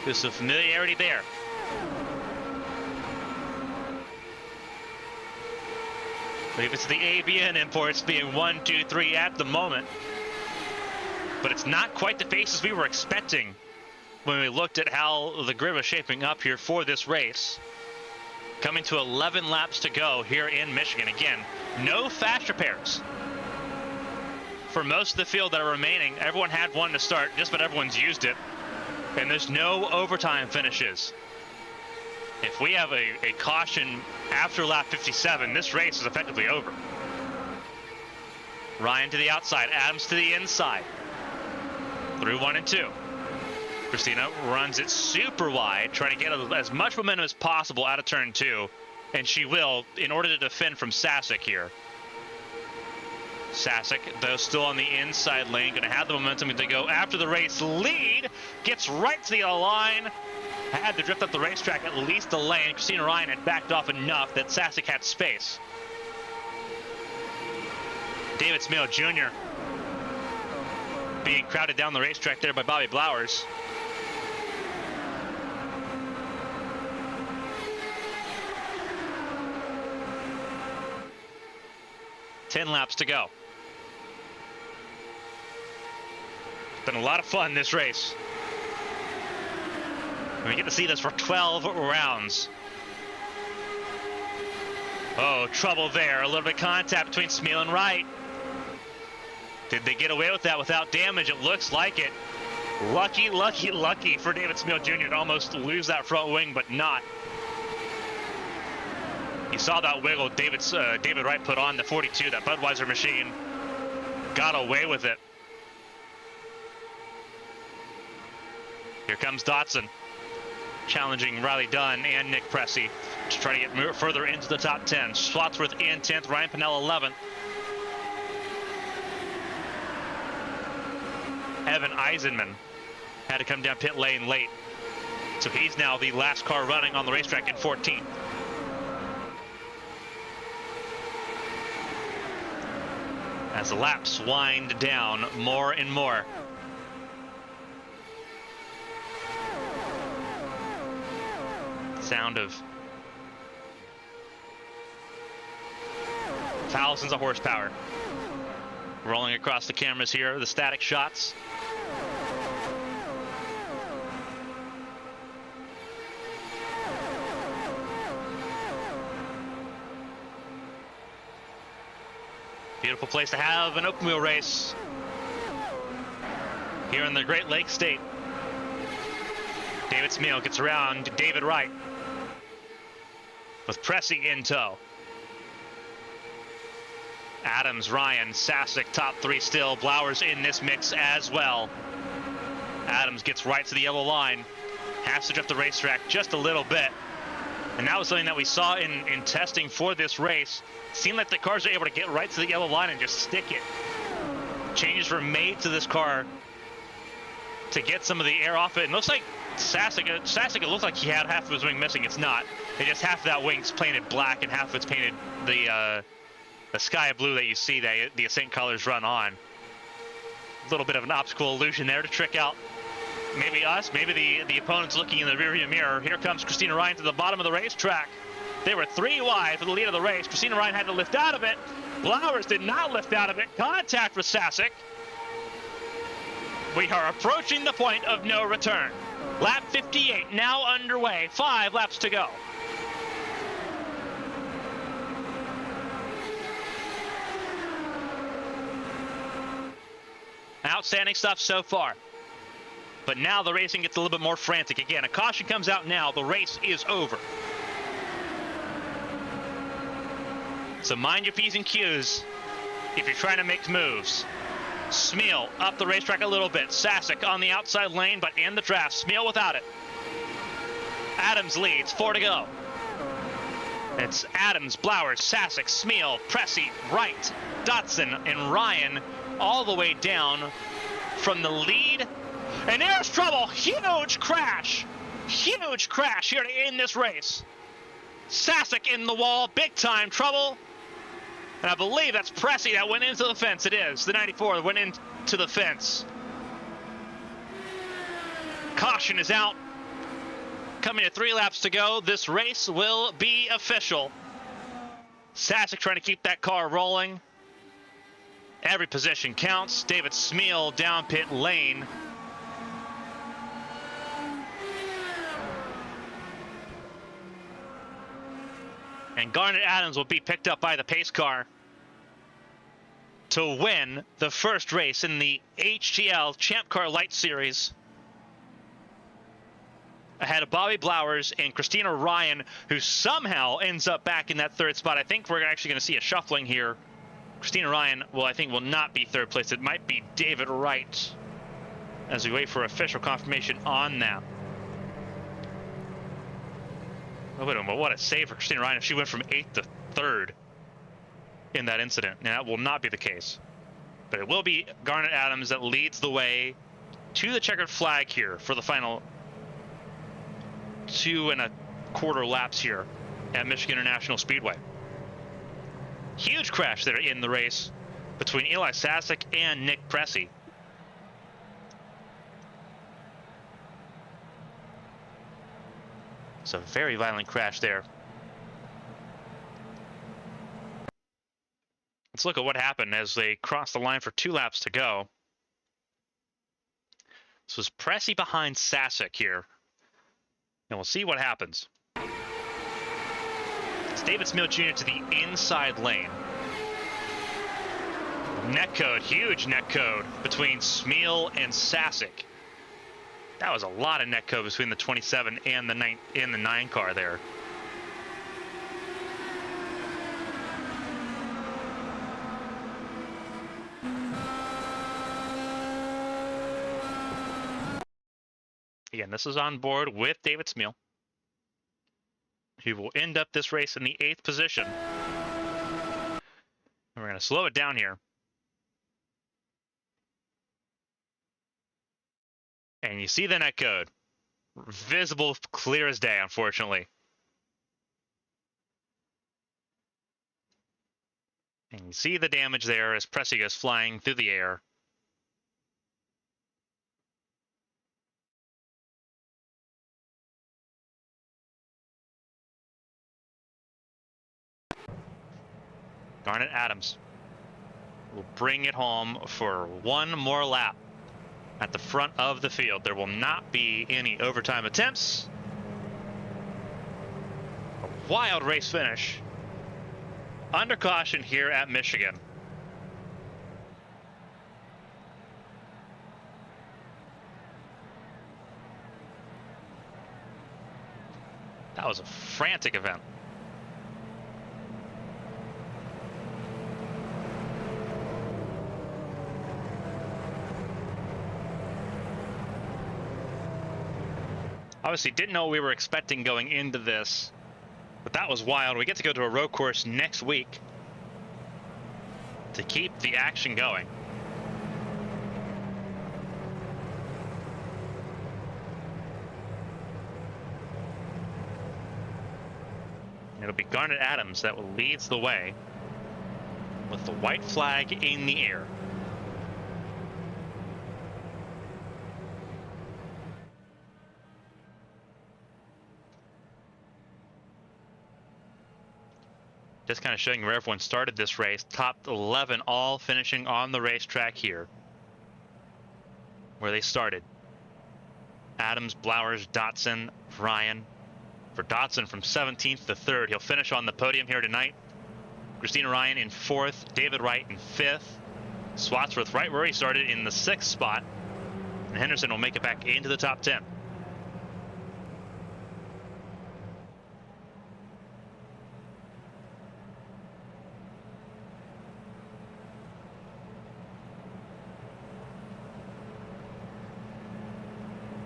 Speaker 1: There's some familiarity there. Leave it to the ABN imports being 1, 2, 3 at the moment. But it's not quite the faces we were expecting when we looked at how the grid was shaping up here for this race. Coming to 11 laps to go here in Michigan. Again, no fast repairs for most of the field that are remaining. Everyone had one to start, just about everyone's used it. And there's no overtime finishes. If we have a caution after lap 57, this race is effectively over. Ryan to the outside, Adams to the inside. Through 1 and 2. Christina runs it super wide, trying to get as much momentum as possible out of turn 2. And she will, in order to defend from Sasek here. Sasek, though, still on the inside lane, going to have the momentum to go after the race lead. Gets right to the line. Had to drift up the racetrack at least a lane. Christina Ryan had backed off enough that Sasek had space. David Smale Jr. being crowded down the racetrack there by Bobby Blowers. Ten laps to go. It's been a lot of fun this race. We get to see this for 12 rounds. Oh, trouble there. A little bit of contact between Smale and Wright. Did they get away with that without damage? It looks like it. Lucky, lucky, lucky for David Smale Jr. to almost lose that front wing, but not. You saw that wiggle David Wright put on the 42, that Budweiser machine. Got away with it. Here comes Dotson, challenging Riley Dunn and Nick Pressey to try to get further into the top 10. Slotsworth in 10th, Ryan Pinnell 11th. Evan Eisenman had to come down pit lane late. So he's now the last car running on the racetrack in 14th. As the laps wind down more and more. Sound of thousands of horsepower rolling across the cameras here, the static shots. Beautiful place to have an open wheel race here in the Great Lakes State. David Smale gets around to David Wright with Pressey in tow. Adams, Ryan, Sasek, top 3 still. Blowers in this mix as well. Adams gets right to the yellow line. Has to drift the racetrack just a little bit. And that was something that we saw in testing for this race. Seemed like the cars are able to get right to the yellow line and just stick it. Changes were made to this car to get some of the air off it. It looks like Sasek, it looks like he had half of his wing missing. It's not. It just half of that wing's painted black and half of it's painted the sky blue that you see that the Ascent colors run on. A little bit of an optical illusion there to trick out maybe us, maybe the opponents looking in the rearview mirror. Here comes Christina Ryan to the bottom of the racetrack. They were 3 wide for the lead of the race. Christina Ryan had to lift out of it. Blowers did not lift out of it. Contact with Sasek. We are approaching the point of no return. Lap 58 now underway. 5 laps to go. Outstanding stuff so far. But now the racing gets a little bit more frantic. Again, a caution comes out now. The race is over. So mind your P's and Q's if you're trying to make moves. Smale up the racetrack a little bit. Sasek on the outside lane, but in the draft. Smale without it. Adams leads, 4 to go. It's Adams, Blowers, Sasek, Smeal, Pressey, Wright, Dotson, and Ryan all the way down from the lead. And there's trouble. Huge crash. Huge crash here to end this race. Sasek in the wall. Big time trouble. And I believe that's Pressey that went into the fence. It is. The 94 that went into the fence. Caution is out. Coming to 3 laps to go. This race will be official. Sasek trying to keep that car rolling. Every position counts. David Smeal down pit lane. And Garnet Adams will be picked up by the pace car to win the first race in the HTL Champ Car Light Series, ahead of Bobby Blowers and Christina Ryan, who somehow ends up back in that 3rd spot. I think we're actually going to see a shuffling here. Christina Ryan, well, I think will not be 3rd place. It might be David Wright as we wait for official confirmation on that. Oh, wait a minute, what a save for Christina Ryan if she went from 8th to 3rd in that incident. And that will not be the case. But it will be Garnet Adams that leads the way to the checkered flag here for the final 2.25 laps here at Michigan International Speedway. Huge crash there in the race between Eli Sasek and Nick Pressey. It's a very violent crash there. Let's look at what happened as they crossed the line for 2 laps to go. This was Pressey behind Sasek here. And we'll see what happens. It's David Smeal Jr. to the inside lane. Net code, huge net code between Smeal and Sasek. That was a lot of net code between the 27 and the 9 car there. Again, this is on board with David Smeal, who will end up this race in the 8th position. And we're going to slow it down here. And you see the net code. Visible, clear as day, unfortunately. And you see the damage there as Pressey goes flying through the air. Garnet Adams will bring it home for 1 more lap at the front of the field. There will not be any overtime attempts. A wild race finish. Under caution here at Michigan. That was a frantic event. Obviously didn't know what we were expecting going into this, but that was wild. We get to go to a road course next week to keep the action going. It'll be Garnet Adams that leads the way with the white flag in the air. Just kind of showing where everyone started this race. Top 11 all finishing on the racetrack here, where they started. Adams, Blowers, Dotson, Ryan. For Dotson from 17th to 3rd. He'll finish on the podium here tonight. Christina Ryan in 4th. David Wright in 5th. Swatsworth right where he started in the 6th spot. And Henderson will make it back into the top 10.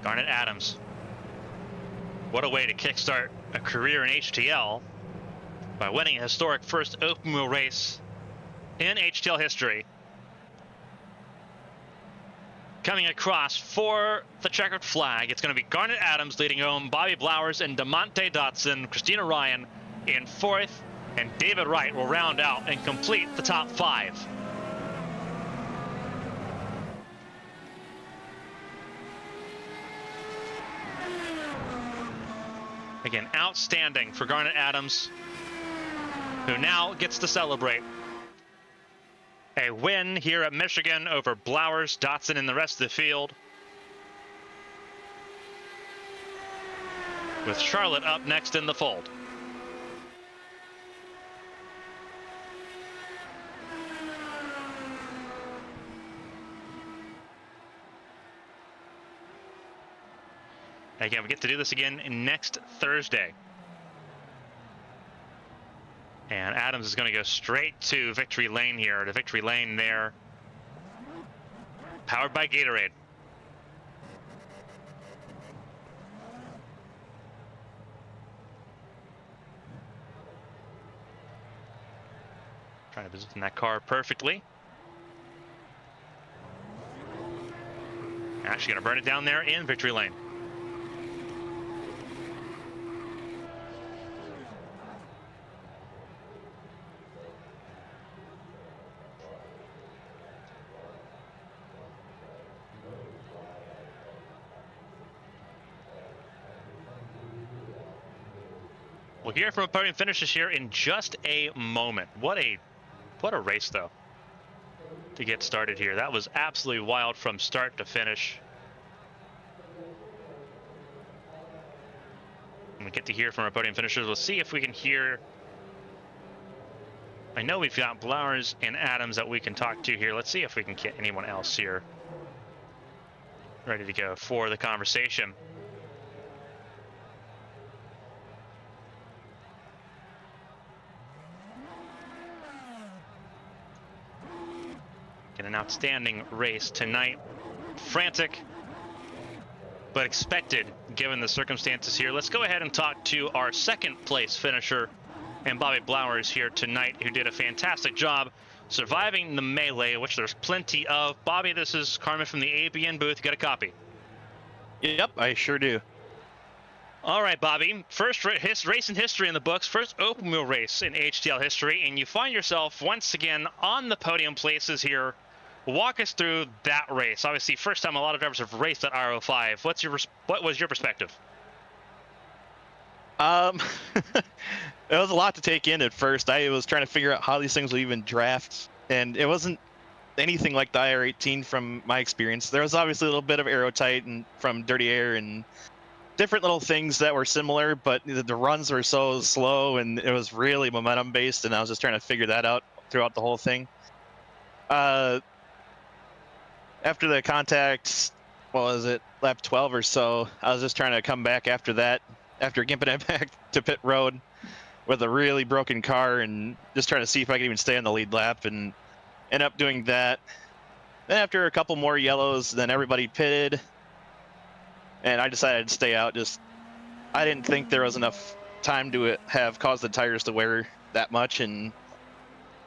Speaker 1: Garnet Adams. What a way to kickstart a career in HTL. by winning a historic first open wheel race in HTL history. Coming across for the checkered flag, it's going to be Garnet Adams leading home, Bobby Blowers and DeMonte Dotson, Christina Ryan in fourth, and David Wright will round out and complete the top 5. Again, outstanding for Garnet Adams, who now gets to celebrate a win here at Michigan over Blowers, Dotson, and the rest of the field. With Charlotte up next in the fold. Again, we get to do this again next Thursday. And Adams is going to go straight to victory lane here. The victory lane there, powered by Gatorade. Trying to position that car perfectly. Actually going to burn it down there in victory lane. We'll hear from podium finishers here in just a moment. What a race, though, to get started here. That was absolutely wild from start to finish. And we get to hear from our podium finishers. We'll see if we can hear. I know we've got Blowers and Adams that we can talk to here. Let's see if we can get anyone else here ready to go for the conversation. An outstanding race tonight. Frantic, but expected given the circumstances here. Let's go ahead and talk to our second place finisher and Bobby Blowers here tonight, who did a fantastic job surviving the melee, which there's plenty of. Bobby, this is Carmen from the ABN booth. You got a copy?
Speaker 2: Yep, I sure do.
Speaker 1: All right, Bobby. First race in history in the books, first open wheel race in HTL history, and you find yourself once again on the podium places here. Walk us through that race. Obviously, first time a lot of drivers have raced at R05. What was your perspective?
Speaker 2: It was a lot to take in at first. I was trying to figure out how these things would even draft, and it wasn't anything like the IR18 from my experience. There was obviously a little bit of aerotight and from dirty air and different little things that were similar, but the runs were so slow, and it was really momentum based, and I was just trying to figure that out throughout the whole thing. After the contact, what was it, lap 12 or so, I was just trying to come back after that, after gimping it back to pit road with a really broken car, and just trying to see if I could even stay on the lead lap, and end up doing that. Then after a couple more yellows, then everybody pitted, and I decided to stay out. I didn't think there was enough time to have caused the tires to wear that much, and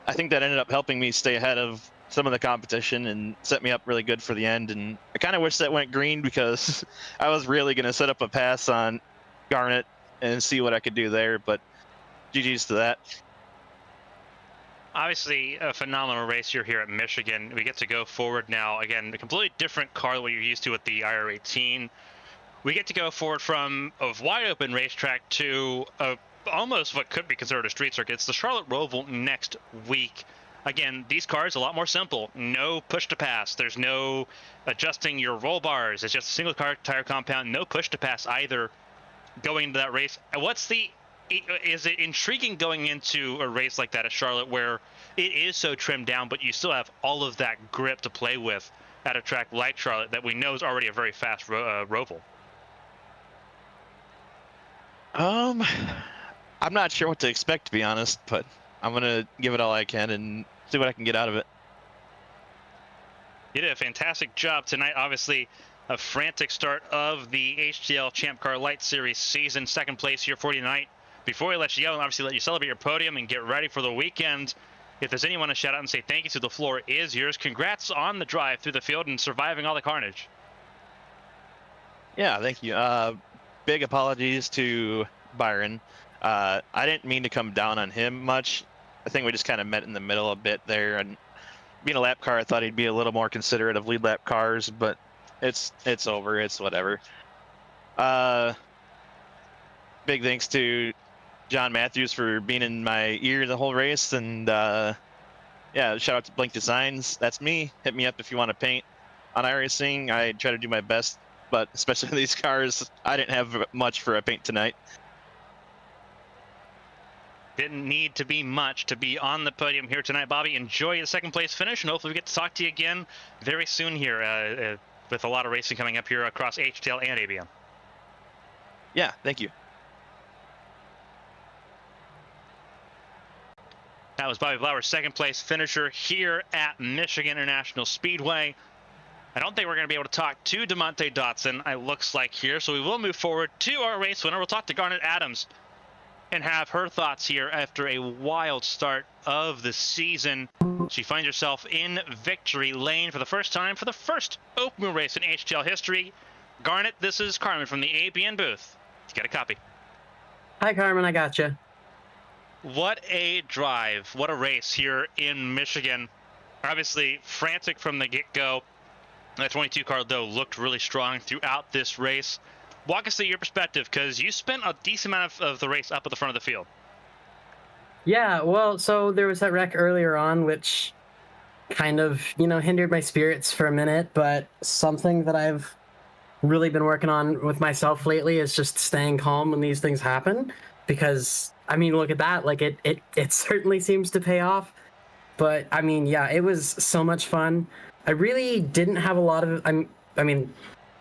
Speaker 2: I think that ended up helping me stay ahead of some of the competition and set me up really good for the end. And I kind of wish that went green, because I was really going to set up a pass on Garnet and see what I could do there, but GG's to that.
Speaker 1: Obviously, a phenomenal race here at Michigan. We get to go forward now. Again, a completely different car than what you're used to with the IR18. We get to go forward from a wide open racetrack to almost what could be considered a street circuit. It's the Charlotte Roval next week. Again, these cars are a lot more simple. No push to pass. There's no adjusting your roll bars. It's just a single car tire compound. No push to pass either going into that race. Is it intriguing going into a race like that at Charlotte, where it is so trimmed down, but you still have all of that grip to play with at a track like Charlotte that we know is already a very fast Roval?
Speaker 2: I'm not sure what to expect, to be honest, but I'm going to give it all I can and see what I can get out of it.
Speaker 1: You did a fantastic job tonight. Obviously, a frantic start of the HTL Champ Car Light Series season. Second place here for you tonight before we let you go, and obviously let you celebrate your podium and get ready for the weekend, if there's anyone to shout out and say thank you to, the floor is yours. Congrats on the drive through the field and surviving all the carnage.
Speaker 2: Yeah, thank you. Big apologies to Byron. I didn't mean to come down on him much. I think we just kind of met in the middle a bit there. And being a lap car, I thought he'd be a little more considerate of lead lap cars, but it's over. It's whatever. Big thanks to John Matthews for being in my ear the whole race. And yeah, shout out to Blink Designs. That's me. Hit me up if you want to paint on iRacing. I try to do my best, but especially these cars, I didn't have much for a paint tonight.
Speaker 1: Didn't need to be much to be on the podium here tonight, Bobby. Enjoy the second place finish, and hopefully we get to talk to you again very soon here with a lot of racing coming up here across HTL and ABM.
Speaker 2: Yeah, thank you.
Speaker 1: That was Bobby Blauer's second place finisher here at Michigan International Speedway. I don't think we're going to be able to talk to DeMonte Dotson, it looks like here, so we will move forward to our race winner. We'll talk to Garnet Adams and have her thoughts here after a wild start of the season. She finds herself in victory lane for the first time for the first open wheel race in HTL history. Garnet, this is Carmen from the ABN booth. Let's get a copy.
Speaker 3: Hi, Carmen. I got you.
Speaker 1: What a drive. What a race here in Michigan. Obviously, frantic from the get-go. That 22 car, though, looked really strong throughout this race. Walk us through your perspective, because you spent a decent amount of the race up at the front of the field.
Speaker 3: Yeah, well, so there was that wreck earlier on, which kind of, hindered my spirits for a minute, but something that I've really been working on with myself lately is just staying calm when these things happen, because, look at that. Like, it certainly seems to pay off. But, yeah, it was so much fun. I really didn't have a lot of,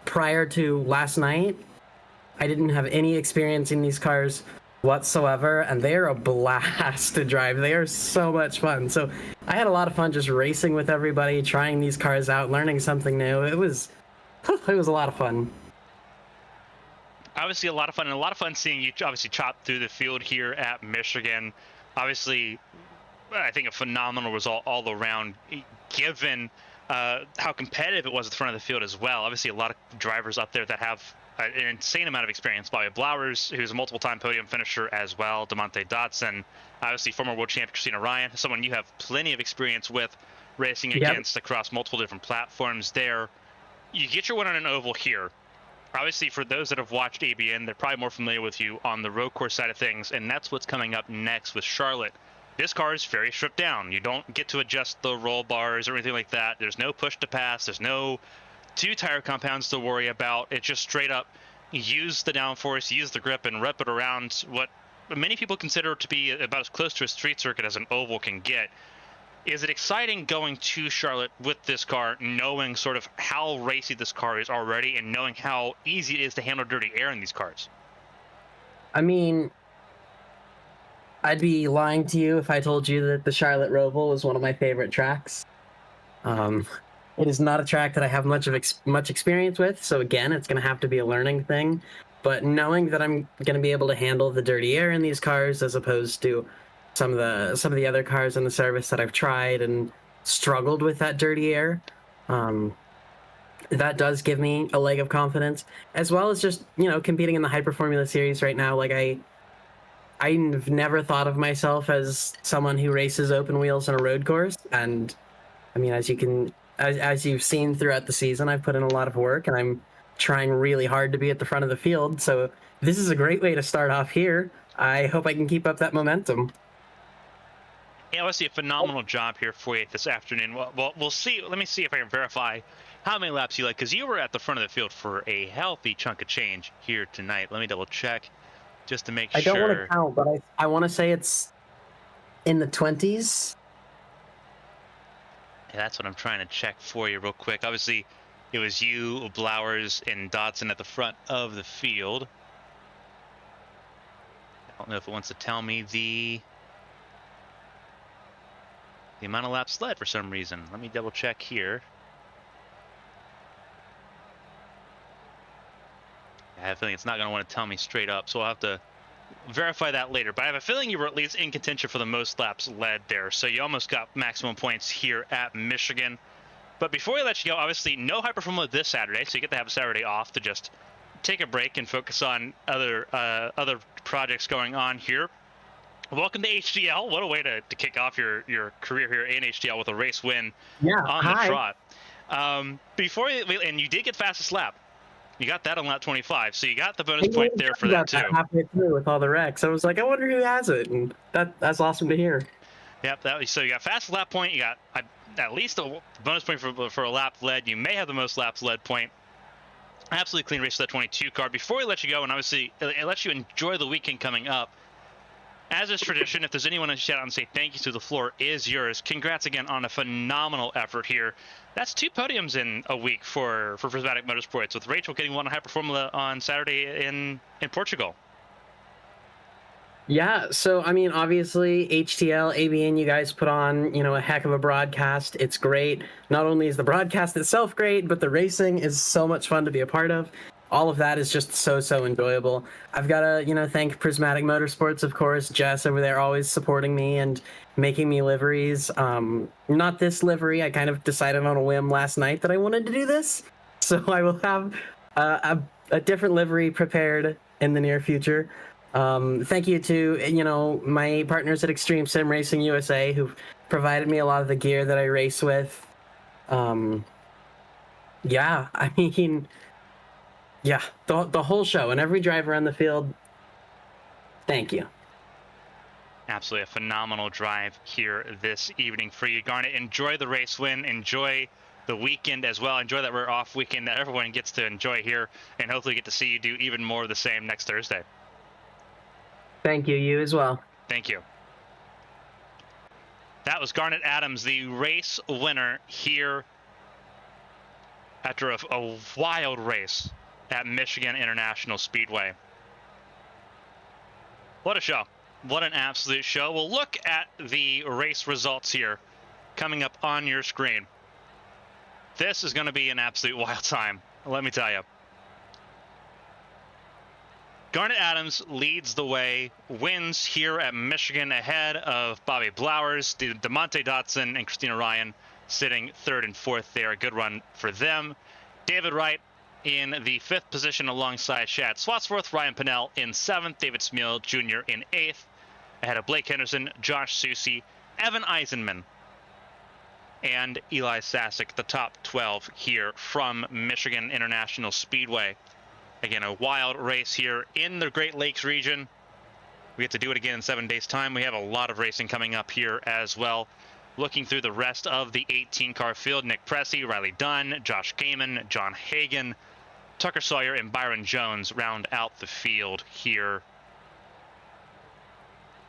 Speaker 3: prior to last night, I didn't have any experience in these cars whatsoever, and they are a blast to drive. They are so much fun. So I had a lot of fun just racing with everybody, trying these cars out, learning something new. It was a lot of fun.
Speaker 1: Obviously a lot of fun, and a lot of fun seeing you obviously chop through the field here at Michigan. Obviously, I think a phenomenal result all around, given how competitive it was at the front of the field as well. Obviously, a lot of drivers up there that have an insane amount of experience. Bobby Blowers, who's a multiple-time podium finisher as well. DeMonte Dotson, obviously former world champion Christina Ryan, someone you have plenty of experience with racing against across multiple different platforms there. You get your win on an oval here. Obviously, for those that have watched ABN, they're probably more familiar with you on the road course side of things, and that's what's coming up next with Charlotte. This car is very stripped down. You don't get to adjust the roll bars or anything like that. There's no push to pass. There's no two tire compounds to worry about. It's just straight up use the downforce, use the grip, and rip it around what many people consider to be about as close to a street circuit as an oval can get. Is it exciting going to Charlotte with this car, knowing sort of how racy this car is already and knowing how easy it is to handle dirty air in these cars?
Speaker 3: I'd be lying to you if I told you that the Charlotte Roval is one of my favorite tracks. It is not a track that I have much experience with, so again, it's going to have to be a learning thing. But knowing that I'm going to be able to handle the dirty air in these cars, as opposed to some of the other cars in the service that I've tried and struggled with that dirty air, that does give me a leg of confidence, as well as just competing in the Hyper Formula Series right now. Like I've never thought of myself as someone who races open wheels on a road course, and as you've seen throughout the season, I've put in a lot of work, and I'm trying really hard to be at the front of the field. So this is a great way to start off here. I hope I can keep up that momentum.
Speaker 1: Yeah, obviously a phenomenal job here for you this afternoon. Well, we'll see. Let me see if I can verify how many laps you led, because you were at the front of the field for a healthy chunk of change here tonight. Let me double check just to make sure.
Speaker 3: I don't want to count, but I want to say it's in the 20s.
Speaker 1: Yeah, that's what I'm trying to check for you real quick. Obviously, it was you, Blowers, and Dotson at the front of the field. I don't know if it wants to tell me the amount of laps led for some reason. Let me double check here. I have a feeling it's not going to want to tell me straight up, so I'll have to verify that later, but I have a feeling you were at least in contention for the most laps led there, so you almost got maximum points here at Michigan. But before we let you go, obviously no Hyper Formula this Saturday, so you get to have a Saturday off to just take a break and focus on other projects going on here. Welcome to HTL. What a way to kick off your career here in HTL with a race win on the trot. And you did get fastest lap. You got that on lap 25, so you got the bonus point there for that too.
Speaker 3: Halfway through with all the wrecks, I was like, I wonder who has it, and that's awesome to hear.
Speaker 1: Yep. So you got fastest lap point. You got at least a bonus point for a lap led. You may have the most laps led point. Absolutely clean race for that 22 car. Before we let you go, and obviously it lets you enjoy the weekend coming up. As is tradition, if there's anyone to shout out and say thank you to, the floor is yours. Congrats again on a phenomenal effort here. That's 2 podiums in a week for Prismatic Motorsports, with Rachel getting one Hyper Formula on Saturday in Portugal.
Speaker 3: Yeah, so I mean, obviously HTL, ABN, you guys put on, a heck of a broadcast. It's great. Not only is the broadcast itself great, but the racing is so much fun to be a part of. All of that is just so enjoyable. I've got to, thank Prismatic Motorsports, of course. Jess over there always supporting me and making me liveries. Not this livery. I kind of decided on a whim last night that I wanted to do this. So I will have a different livery prepared in the near future. Thank you to, my partners at Extreme Sim Racing USA, who've provided me a lot of the gear that I race with. Yeah, I mean... Yeah, the whole show and every driver on the field, thank you.
Speaker 1: Absolutely a phenomenal drive here this evening for you, Garnet. Enjoy the race win. Enjoy the weekend as well. Enjoy that we're off weekend that everyone gets to enjoy here, and hopefully get to see you do even more of the same next Thursday.
Speaker 3: Thank you. You as well.
Speaker 1: Thank you. That was Garnet Adams, the race winner here after a wild race at Michigan International Speedway. What a show. What an absolute show. We'll look at the race results here coming up on your screen. This is going to be an absolute wild time, let me tell you. Garnet Adams leads the way, wins here at Michigan ahead of Bobby Blowers, DeMonte Dotson, and Christina Ryan sitting 3rd and 4th there. A good run for them. David Wright in the 5th position alongside Shad Swatsworth, Ryan Pinnell in 7th, David Smeal Jr. in 8th, ahead of Blake Henderson, Josh Susi, Evan Eisenman, and Eli Sasek, the top 12 here from Michigan International Speedway. Again, a wild race here in the Great Lakes region. We get to do it again in 7 days' time. We have a lot of racing coming up here as well. Looking through the rest of the 18-car field, Nick Pressey, Riley Dunn, Josh Gaiman, John Hagan, Tucker Sawyer, and Byron Jones round out the field here.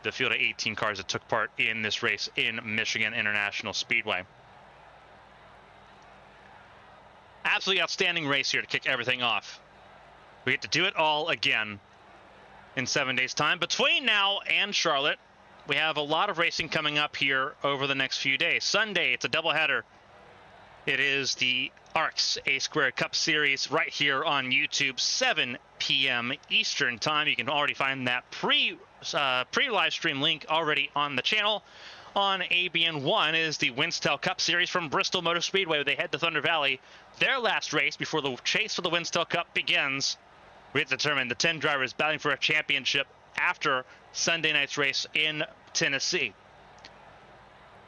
Speaker 1: The field of 18 cars that took part in this race in Michigan International Speedway. Absolutely outstanding race here to kick everything off. We get to do it all again in 7 days' time. Between now and Charlotte, we have a lot of racing coming up here over the next few days. Sunday, it's a doubleheader. It is the ARCS A-Squared Cup Series right here on YouTube, 7 p.m. Eastern Time. You can already find that pre-live stream link already on the channel. On ABN1 is the Winstel Cup Series from Bristol Motor Speedway. They head to Thunder Valley. Their last race before the chase for the Winstel Cup begins. We have to determine the 10 drivers battling for a championship after Sunday night's race in Tennessee.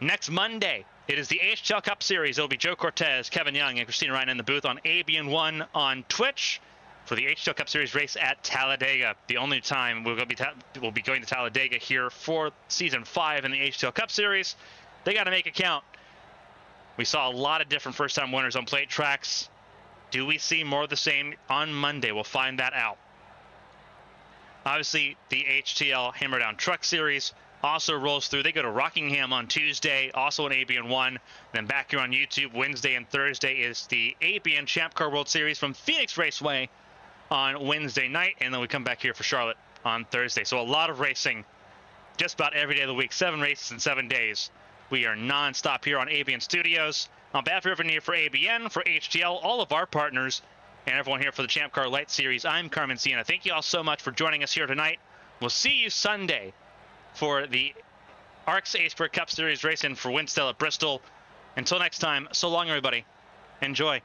Speaker 1: Next Monday, it is the HTL Cup Series. It'll be Joe Cortez, Kevin Young, and Christina Ryan in the booth on ABN1 on Twitch for the HTL Cup Series race at Talladega. The only time we'll be going to Talladega here for Season 5 in the HTL Cup Series. They got to make it count. We saw a lot of different first-time winners on plate tracks. Do we see more of the same on Monday? We'll find that out. Obviously, the HTL Hammer Down Truck Series also rolls through. They go to Rockingham on Tuesday, also on ABN1. Then back here on YouTube, Wednesday and Thursday is the ABN Champ Car World Series from Phoenix Raceway on Wednesday night. And then we come back here for Charlotte on Thursday. So a lot of racing just about every day of the week. 7 races in 7 days. We are non-stop here on ABN Studios. On behalf of everyone here for ABN, for HTL, all of our partners, and everyone here for the Champ Car Light Series, I'm Carmen Sienna. Thank you all so much for joining us here tonight We'll see you Sunday for the ARCS Aceberg Cup Series racing for Winstell at Bristol. Until next time, so long, everybody. Enjoy.